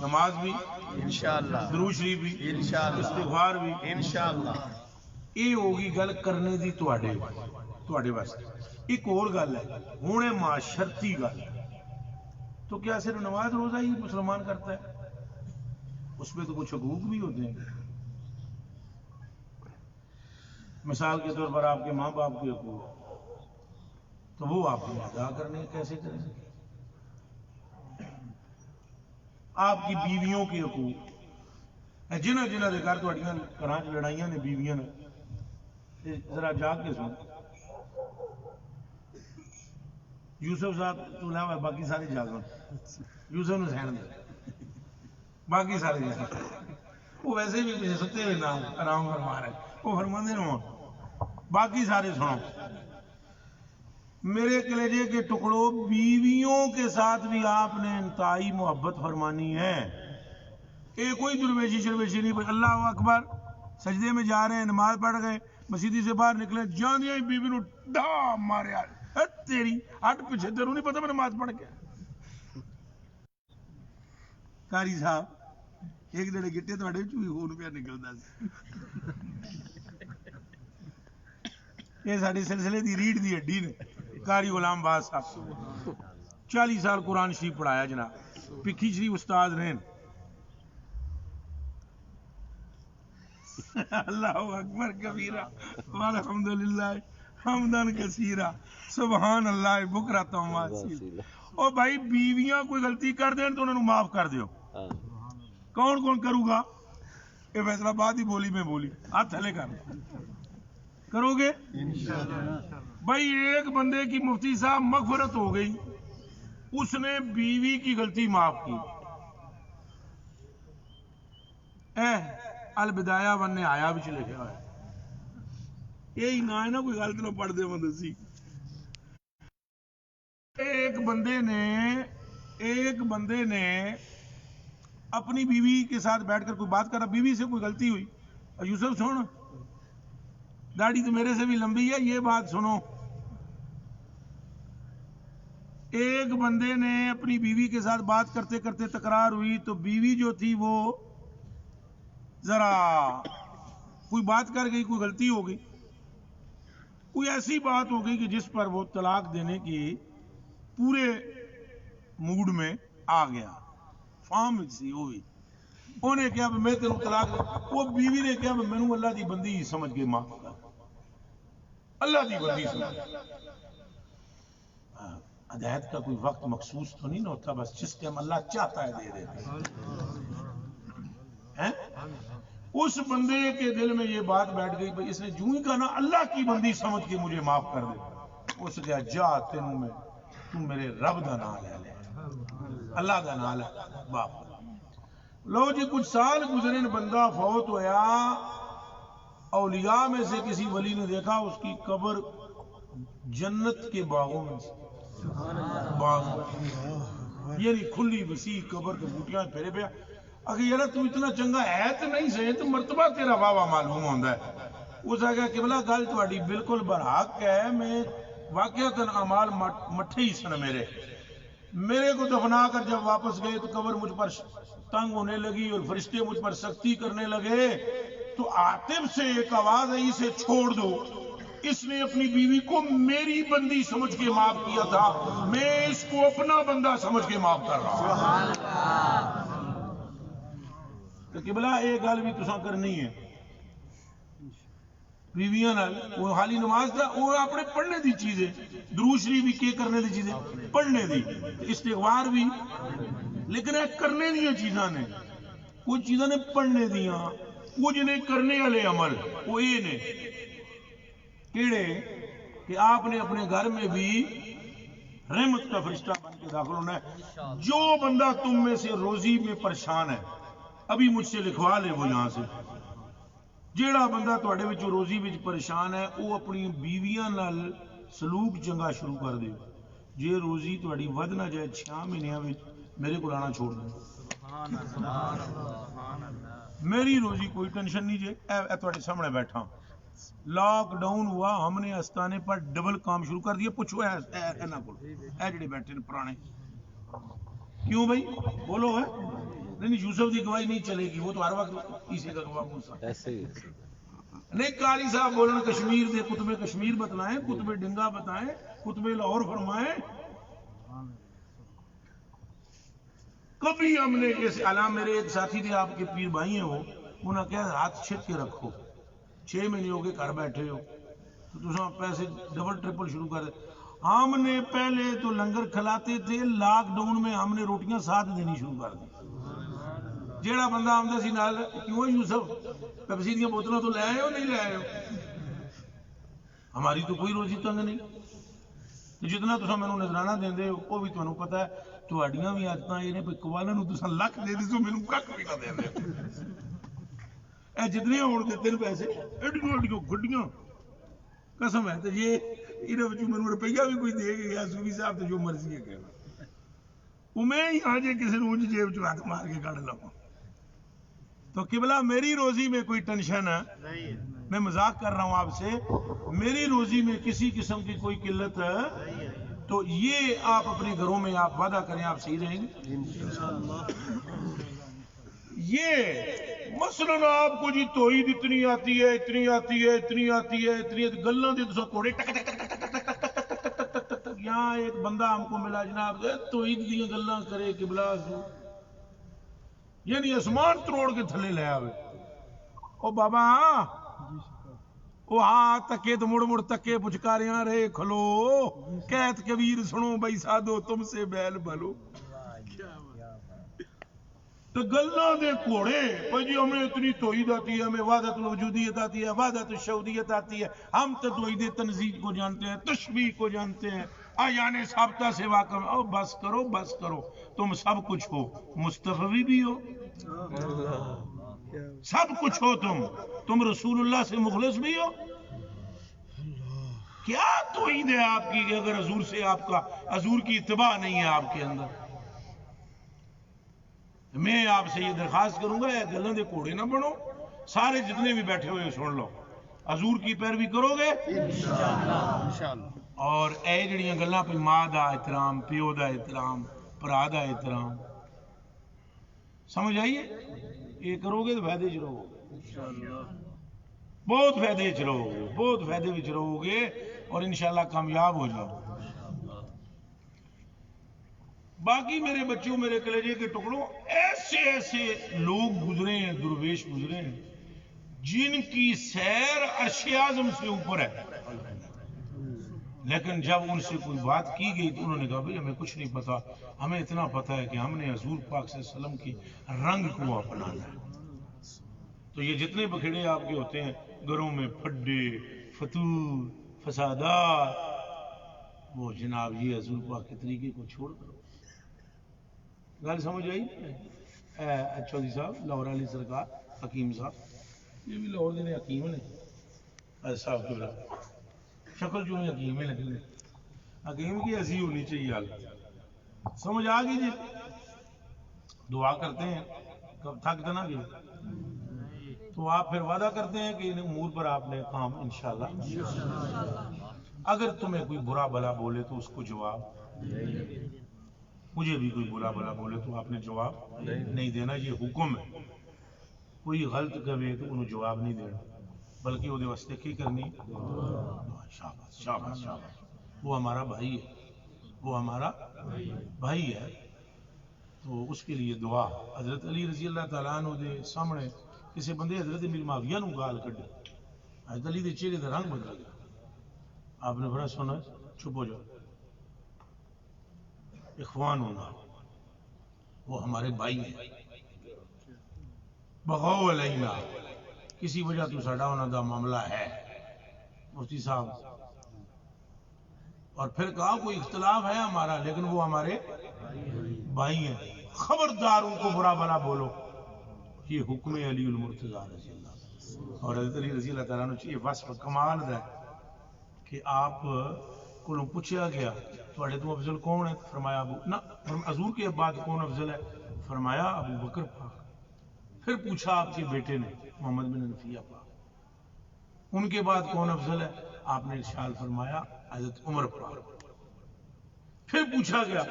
نماز بھی انشاءاللہ، درود شریف بھی انشاءاللہ، استغفار بھی انشاءاللہ، یہ ہوگی گل کرنے دی تواڈے واسطے۔ ایک اور گل ہے ہن ہے معاشرتی گل، تو کیا صرف نماز روزہ ہی مسلمان کرتا ہے؟ اس میں تو کچھ حقوق بھی ہوتے ہیں، مثال کے طور پر آپ کے ماں باپ کے حقوق، تو وہ آپ نے ادا کرنے کیسے کریں گے؟ آپ کی بیویوں کے حقوق، جنہ جنہ دے گھر تہاڈیاں گھراں وچ لڑائیاں نے بیویاں نے، ذرا جاگ کے سن، یوسف صاحب تو علاوہ باقی سارے جاگن، یوسف نے سہن دے باقی سارے جاگن، وہ ویسے بھی پیچھے ستے ہوئے نام آرام فرما رہے، وہ فرماندے نو باقی سارے سنو۔ میرے کلیجے کے ٹکڑوں، بیویوں کے ساتھ بھی آپ نے انتہائی محبت فرمانی ہے، یہ کوئی درویشی شرویشی نہیں، اللہ اکبر سجدے میں جا رہے ہیں، نماز پڑھ گئے، مسیدی سے باہر نکلے، جاندیاں ہی بیوی نو ڈھا ماریا، تیری ہٹ پیچھے، تیروں نہیں پتہ میں نماز پڑھ کے قاری صاحب ایک دڑے گٹے تواڈے وچ بھی خون پیا نکلدا سی، یہ سارے سلسلے دی ریڑھ دی ہڈی نے قاری غلام باز صاحب 40 سال قرآن شریف پڑھایا جناب پکھی شریف استاد نے اللہ اکبر کبیرہ والحمدللہ حمدن کثیرہ سبحان اللہ بکرۃ و اصیلا۔ او بھائی بیویاں کوئی غلطی کر دین تو انہوں نے معاف کر دیو، کون کون کروں گا یہ فیصلہ بات ہی بولی میں بولی ہاتھ تھلے کرو گے بھائی۔ ایک بندے کی مفتی صاحب مغفرت ہو گئی، اس نے بیوی کی غلطی معاف کی، البدایہ ون نے آیا بھی لکھا ہوا ہے، یہی نہ ہے نا کوئی غلط نہ پڑھ دے مند سی۔ ایک بندے نے اپنی بیوی کے ساتھ بیٹھ کر کوئی بات کر رہا، بیوی سے کوئی غلطی ہوئی، یوسف سن داڑھی تو میرے سے بھی لمبی ہے، یہ بات سنو، ایک بندے نے اپنی بیوی کے ساتھ بات کرتے کرتے تکرار ہوئی تو بیوی جو تھی وہ ذرا کوئی بات کر گئی، کوئی غلطی ہو گئی، کوئی ایسی بات ہو گئی کہ جس پر وہ طلاق دینے کی پورے موڈ میں آ گیا، فام سی ہوئی، انہیں کیا میں تینوں طلاق، وہ بیوی نے کیا میں نے اللہ دی بندی سمجھ کے معاف کر، اللہ دی بندی سمجھ۔ ہدایت کا کوئی وقت مخصوص تو نہیں ہوتا، بس جس ٹائم اللہ چاہتا ہے دے دیتا ہے۔ اس بندے کے دل میں یہ بات بیٹھ گئی، بھئی اس نے جو ہی کہا نا اللہ کی بندی سمجھ کے مجھے معاف کر دے، اس کہا جا تینوں میں تم میرے رب دا نام لے لے، اللہ دا نام لے باپ۔ لو جی کچھ سال گزرے، بندہ فوت ہویا، اولیاء میں سے کسی ولی نے دیکھا اس کی قبر جنت کے باغوں میں باغ، یعنی کھلی وسیع قبر کے بوٹیاں پھیرے پیا، اگر یار تو اتنا چنگا ہے تو نہیں سے تو مرتبہ تیرا واہ واہ معلوم ہوتا ہے۔ اس آگیا کہ بلا گل تہاڈی بالکل برحق ہے، میں واقعتاً اعمال مٹھے ہی سن، میرے کو دفنا کر جب واپس گئے تو قبر مجھ پر تنگ ہونے لگی اور فرشتے مجھ پر سختی کرنے لگے، تو عاطف سے ایک آواز آئی اسے چھوڑ دو، اس نے اپنی بیوی کو میری بندی سمجھ کے معاف کیا تھا، میں اس کو اپنا بندہ سمجھ کے معاف کر رہا ہوں۔ تو قبلہ ایک گل بھی تساں کرنی ہے بیویاں نال، وہ حالی نماز دا وہ اپنے پڑھنے دی چیزیں، درود شریف بھی کے کرنے دی چیزیں پڑھنے دی، استغفار بھی، لیکن ایک کرنے دی چیزاں نے، کچھ چیزاں نے پڑھنے دیاں، کچھ نے کرنے والے عمل، وہ یہ نے کیڑے کہ آپ نے اپنے گھر میں بھی رحمت کا فرشتہ بن کے داخل ہونا ہے۔ جو بندہ تم میں سے روزی میں پریشان ہے ابھی مجھ سے لکھوا لے، وہ یہاں سے جیڑا بندہ تواڈے وچ روزی وچ پریشان ہے وہ اپنی بیویاں نال سلوک چنگا شروع کر دے، جے روزی تواڈی ود نہ جائے 6 مہینیاں وچ میرے کو آنا چھوڑ دے، میری روزی کوئی ٹینشن نہیں، جے اے تواڈے سامنے بیٹھا، لاک ڈاؤن ہوا، ہم نے استانے پر ڈبل کام شروع کر دیا، پوچھو اینا کو اے جڑے بیٹھے نے پرانے، کیوں بھائی بولو ہے نہیں، یوسف کی گواہی نہیں چلے گی، وہ تو ہر وقت کسی کا گواہ موسیٰ نہیں، قاری صاحب بولنا کشمیر دے کتب کشمیر بتلائیں، کتب ڈنگا بتائیں، کتب لاہور فرمائیں، کبھی ہم نے جیسے علام میرے ایک ساتھی تھے آپ کے پیر بھائی ہیں، وہ انہوں نے کہا ہاتھ چھت کے رکھو، 6 مہینے ہو گئے گھر بیٹھے ہو تو تساں پیسے ڈبل ٹرپل شروع کر دے۔ ہم نے پہلے تو لنگر کھلاتے تھے، لاک ڈاؤن میں ہم نے روٹیاں ساتھ دینی شروع کر دی، جیڑا بندہ آمدہ سی نال، کیوں یوسف پیپسی دیاں بوتلاں تو لے آئے ہو نہیں لے آئے ہو، ہماری تو کوئی روزی تنگ نہیں، جتنا تساں مینوں نذرانہ دیندے ہو وہ بھی تانوں پتہ ہے، تہاڈیاں بھی عادتاں یہ نے بھئی قوالاں نوں تساں لکھ دے دیسو مینوں ککھ بھی نہ دیندے، اے جتنے ہون گے 3 پیسے ایڈیوں ایڈیوں گڈیاں قسم ہے، تو یہ انہاں وچوں مینوں روپیہ بھی کوئی دے گیا صوفی صاحب تو جو مرضی ہے کہنا، وہ میں ہی آ جے کسی نوں جیب چوں ہاتھ مار کے کڈ لواں۔ تو قبلہ میری روزی میں کوئی ٹینشن ہے، میں مذاق کر رہا ہوں آپ سے، میری روزی میں کسی قسم کی کوئی قلت ہے تو یہ آپ اپنے گھروں میں آپ وعدہ کریں آپ صحیح رہیں گے، یہ مثلاً آپ کو جی توحید اتنی آتی ہے اتنی آتی ہے اتنی آتی ہے اتنی گلاں دے تو کوڑے ٹک ٹک ٹک ٹک ٹک ٹک ٹک ٹک ٹک ٹک ٹک ٹک یہاں ایک بندہ ہم کو ملا جناب توحید دی گلاں کرے قبلہ یعنی اسمان تروڑ کے تھلے لے آوے او بابا وہ ہاں تکے تو مڑ مڑ تکے پچکاریاں رہے کھلو کہت کبیر سنو بھائی سادو تم سے بیل بلو تو گلہ دے کوڑے بھائی ہمیں اتنی توحید آتی ہے ہمیں وحدت الوجودیت آتی ہے وحدت الشہودیت آتی ہے ہم تو توحید تنزیل کو جانتے ہیں تشبیہ کو جانتے ہیں آیان ثابتہ سے واقع او بس کرو تم سب کچھ ہو مصطفی بھی ہو سب کچھ ہو تم رسول اللہ سے مخلص بھی ہو کیا توحید ہے آپ کی کہ اگر حضور سے آپ کا حضور کی اتباع نہیں ہے آپ کے اندر میں آپ سے یہ درخواست کروں گا گلوں دے کوڑے نہ بنو سارے جتنے بھی بیٹھے ہوئے سن لو حضور کی پیروی کرو گے انشاءاللہ اور اے جڑیاں گلاں پہ ماں دا احترام پیو دا احترام بھرا دا احترام سمجھ آئیے یہ کرو گے تو فائدے چ رہو گے بہت فائدے چ رہو گے بہت فائدے وچ رہو گے اور انشاءاللہ کامیاب ہو جاؤ باقی میرے بچوں میرے کلیجے کے ٹکڑوں ایسے ایسے لوگ گزرے ہیں درویش گزرے ہیں جن کی سیر عرش اعظم سے اوپر ہے لیکن جب ان سے کوئی بات کی گئی تو انہوں نے کہا بھئی ہمیں کچھ نہیں پتا ہمیں اتنا پتا ہے کہ ہم نے حضور پاک صلی اللہ علیہ وسلم کی رنگ کو اپنانا ہے تو یہ جتنے بکھڑے آپ کے ہوتے ہیں گھروں میں پھڈے فتور فسادات وہ جناب یہ حضور پاک کے طریقے کو چھوڑ کرو گل سمجھ آئی اچھا جی صاحب لاہور علی سرکار حکیم صاحب یہ بھی لاہور دے حکیم نے صاحب کے شکل جو ہے حکیم ہے لیکن حکیم کی ایسی ہونی چاہیے حالت سمجھ آ گئی جی دعا کرتے ہیں کب تھک نہ گئے تو آپ پھر وعدہ کرتے ہیں کہ ان امور پر آپ نے کام انشاءاللہ اگر تمہیں کوئی برا بلا بولے تو اس کو جواب مجھے بھی کوئی برا بلا بولے تو آپ نے جواب نہیں دینا یہ حکم ہے کوئی غلط کہے تو انہوں جواب نہیں دینا بلکہ وہ واسطے کی کرنی شاباش شاباش شاباش وہ ہمارا بھائی ہے وہ ہمارا بھائی ہے تو اس کے لیے دعا حضرت علی رضی اللہ تعالیٰ عنہ دے سامنے کسی بندے حضرت امیر معاویہ نو گال کڈی حضرت علی دے چہرے دا رنگ بدل گیا آپ نے بڑا سنا چپ ہو جاؤ اخوان ہونا وہ ہمارے بھائی ہیں بغاو علینا کسی وجہ تو ساڈا انہاں دا معاملہ ہے مفتی صاحب اور پھر کہا کوئی اختلاف ہے ہمارا لیکن وہ ہمارے بھائی ہیں خبردار ان کو برا بلا بولو یہ حکم علی المرتضیٰ رضی اللہ اور حضرت علی رضی اللہ تعالیٰ نے یہ وصف کمال ہے کہ آپ کو پوچھا گیا تھوڑے تو افضل کون ہے فرمایا ابو نہ حضور کے بعد کون افضل ہے فرمایا ابو بکر پاک پھر پوچھا آپ کے بیٹے نے محمد بن حنفیہ پاک ان کے بعد کون افضل ہے آپ نے ارشاد فرمایا حضرت عمر پاک پھر پوچھا گیا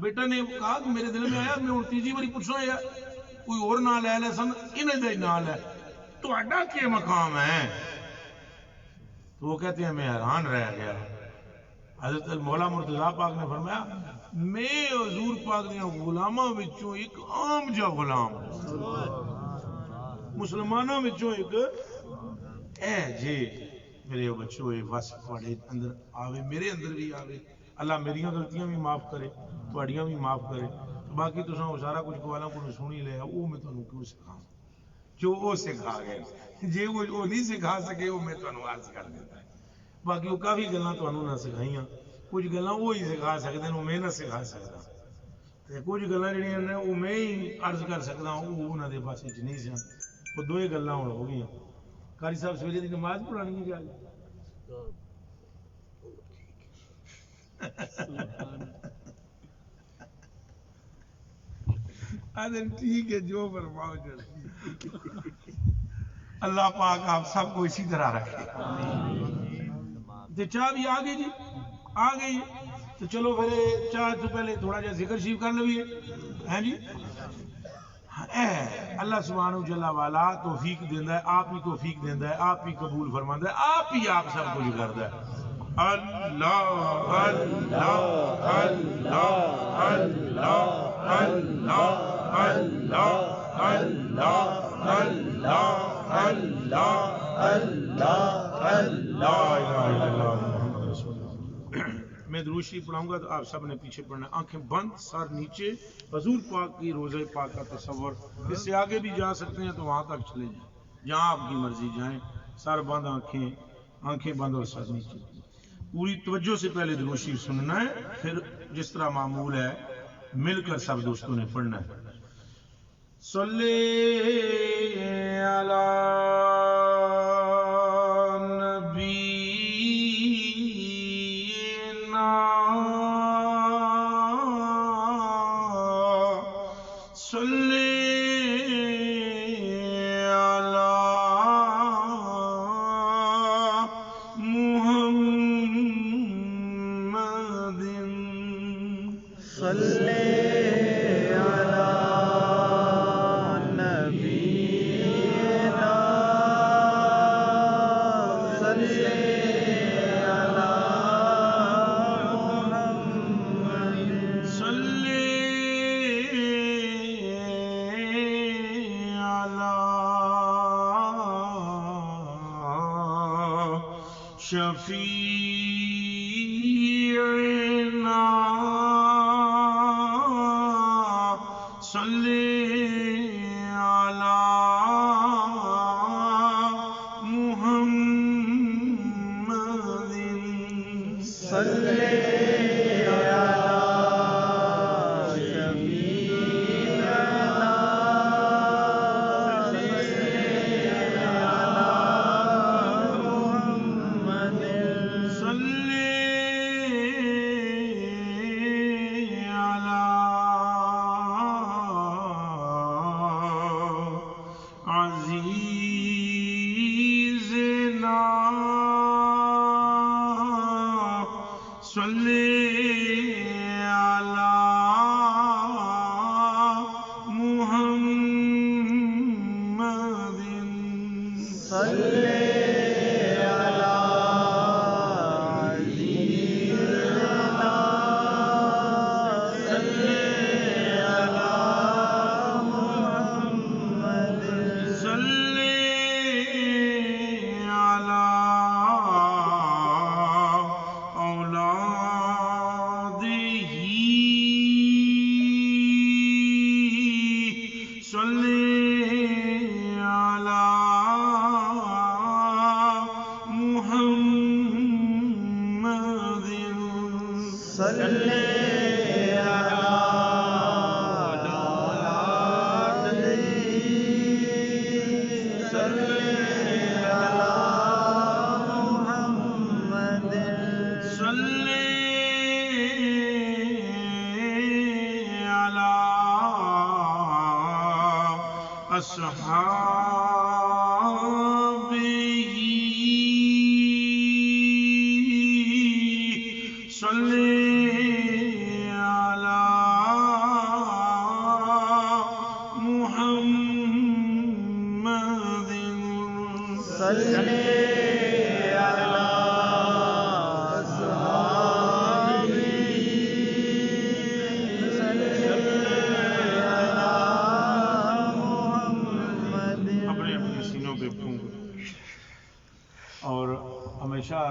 بیٹا نے کہا کہ میرے دل میں آیا میں اور تیسری باری پوچھنا ہے کوئی اور نہ لے لے سن انہیں دے نہ لے تو اڈا کیا مقام ہے تو وہ کہتے ہیں میں حیران رہ گیا حضرت مولا مرتضیٰ پاک نے فرمایا میں حضور پاک نے غلاماں وچوں ایک عام جا غلام مسلمانوں وچوں ایک اے جی میرے بچوں یہ وصف تھوڑے اندر آوے میرے اندر بھی آوے اللہ میری غلطیاں بھی معاف کرے تھوڑیاں بھی معاف کرے باقی تو سارا کچھ گوالا کو سنی لیا وہ میں تمہیں کیوں سکھاؤں جو وہ سکھا گئے جی وہ نہیں سکھا سکے وہ میں تمہیں عرض کر دیتا ہے باقی وہ کافی گلاں تمہیں نہ سکھائیاں کچھ گلاں وہ ہی سکھا سکتے ہیں وہ میں نہ سکھا سکتا کچھ گلاں جڑیاں نے وہ میں ہی عرض کر سکتا ہوں وہ انہوں نے پاس نہیں سن وہ دو ہی گلاں ہو گئی قاری صاحب سویرے دی نماز پڑھانی ہے جا ٹھیک ہے جو فرماؤ اللہ پاک آپ سب کو اسی طرح رکھے چاہ بھی آ گئی جی آ گئی تو چلو پھر چاہ تو پہلے تھوڑا جا ذکر شریف کر لویے ہیں جی اللہ سبحانہ جل والا توفیق دیندا ہے، آپ ہی توفیق دیندا ہے، آپ ہی قبول فرماندا ہے، آپ ہی آپ سب کچھ کردا ہے۔ اللہ اللہ اللہ اللہ اللہ اللہ اللہ اللہ اللہ اللہ محمد رسول اللہ۔ میں درود شریف پڑھاؤں گا تو آپ سب نے پیچھے پڑھنا ہے، آنکھیں بند، سر نیچے، حضور پاک کی روضہ پاک کا تصور، اس سے آگے بھی جا سکتے ہیں تو وہاں تک چلے جائیں، جہاں آپ کی مرضی جائیں، سر بند، آنکھیں بند اور سر نیچے۔ پوری توجہ سے پہلے درود شریف سننا ہے، پھر جس طرح معمول ہے مل کر سب دوستوں نے پڑھنا ہے۔ صلی علی شفیعنا صلی علی محمد صلی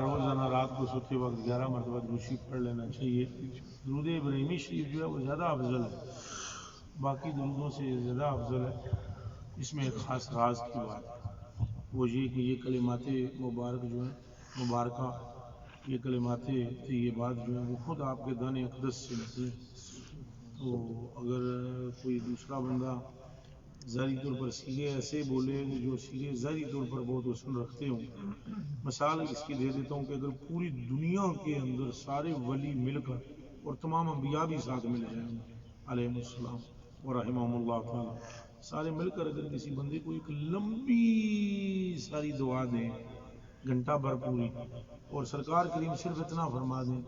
روزانہ رات کو سوتے وقت 11 مرتبہ درود شریف پڑھ لینا چاہیے۔ درود ابراہیمی شریف جو ہے وہ زیادہ افضل ہے، باقی درودوں سے زیادہ افضل ہے۔ اس میں ایک خاص راز کی بات ہے، وہ یہ کہ یہ کلمات مبارک جو ہیں مبارکہ، یہ کلمات طیبات جو ہیں وہ خود آپ کے دان اقدس سے نکلے۔ تو اگر کوئی دوسرا بندہ ظاہری طور پر سیگے ایسے بولے جو سیگے ظاہری طور پر بہت حسن رکھتے ہوں، مثال اس کی دے دیتا ہوں کہ اگر پوری دنیا کے اندر سارے ولی مل کر اور تمام انبیاء بھی ساتھ مل جائیں علیہ السلام ورحمہم اللہ تعالی، سارے مل کر اگر کسی بندے کو ایک لمبی ساری دعا دیں گھنٹہ بھر پوری، اور سرکار کریم صرف اتنا فرما دیں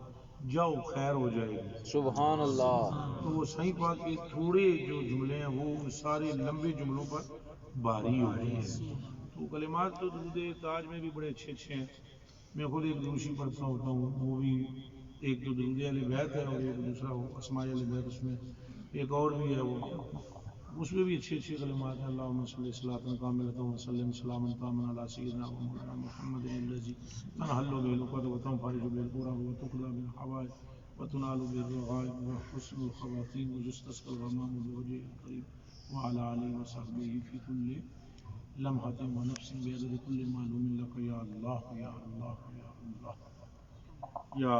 جاؤ خیر ہو جائے گی. سبحان اللہ. تو وہ صحیح پاک کے تھوڑے جو جملے ہیں وہ ان سارے لمبے جملوں پر باری ہو گئی ہے. تو کلمات تو درود تاج میں بھی بڑے اچھے اچھے ہیں. میں خود ایک دروشی پڑھتا ہوتا ہوں، وہ بھی ایک تو درود اہل بیت ہے اور ایک دوسرا وہ اسماء اہل بیت، اس میں ایک اور بھی ہے، وہ اس میں بھی اچھے اچھے کلمات ہیں. اللہم صلی صلاۃ کاملۃ وسلم سلاما تاما علی سیدنا و مولانا محمد الذی تنحل به العقد وتنفرج به الكرب وتقضى به الحوائج وتنال به الرغائب وحسن الخواتیم ويستسقى الغمام بوجهه الكريم وعلى آله وصحبه في كل لمحة ونفس بعدد كل معلوم لك یا اللہ یا اللہ یا اللہ. یا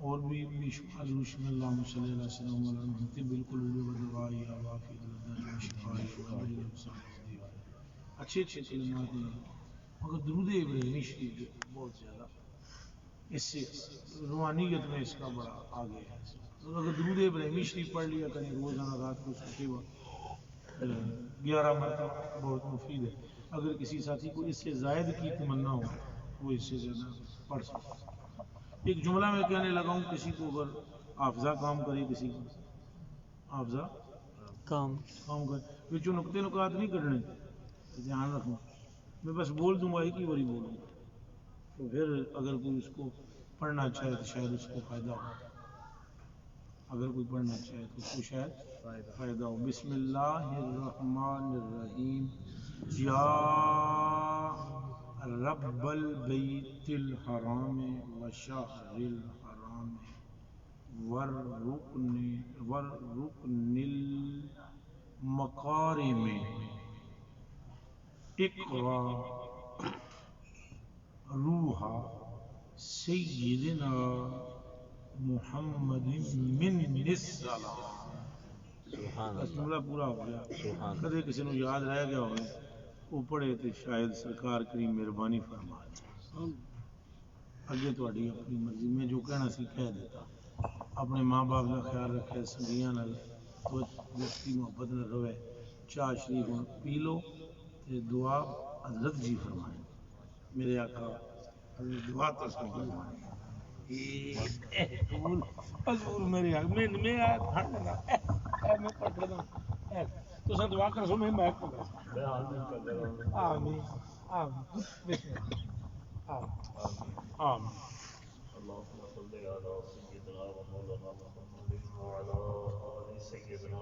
اور بھی شمار روشن اللہم صلی اللہ علیہ وسلم طب القلوب والدوائی یا وافی الدرد و شفائی و اچھے اچھے کلمات ہیں. مگر درود ابراہیمی شریف جو بہت زیادہ اس سے روحانیت میں اس کا بڑا آگے ہے. اگر درود ابراہیمی شریف پڑھ لیا کریں روزانہ رات کو سوتے وقت 11 مرتبہ بہت مفید ہے. اگر کسی ساتھی کو اس سے زائد کی تمنا ہو وہ اس سے زیادہ پڑھ سکتا ہے. ایک جملہ میں کہنے لگا ہوں، کسی کو اگر حافظہ کام کرے، کسی کو حافظہ کام کرے، جو نقطے نکات نہیں کرنے، دھیان رکھنا. میں بس بول دوں گا ایک ہی باری بولوں گا، تو پھر اگر کوئی اس کو پڑھنا چاہے تو شاید اس کو فائدہ ہو. اگر کوئی پڑھنا چاہے تو اس کو شاید فائدہ ہو. بسم اللہ الرحمن الرحیم. یا رب البیت الحرام و شہر الحرام والرکن المکارم اقرا روح سیدنا محمد من السلام. بس جملہ پورا ہو گیا. کدے کسی نے یاد رہ گیا ہوئے وہ پڑھے تو شاید سرکار کریم مہربانی فرما دے. اگے تہاڈی اپنی مرضی، میں جو کہنا سی کہہ دیتا. اپنے ماں باپ کا خیال رکھے، سنگیاں نال دوستی محبت نہ رہے. چاہ شریف پی لو تے دعا حضرت جی فرمائیں، میرے آقا حضرت دعا تو فرمائیں. حضور میرے میں پڑھ رہا ہوں تو سن دعا کر سو. میں آمین آمین آمین. اللهم صل على سيدنا ومولانا محمد وعلى آل سيدنا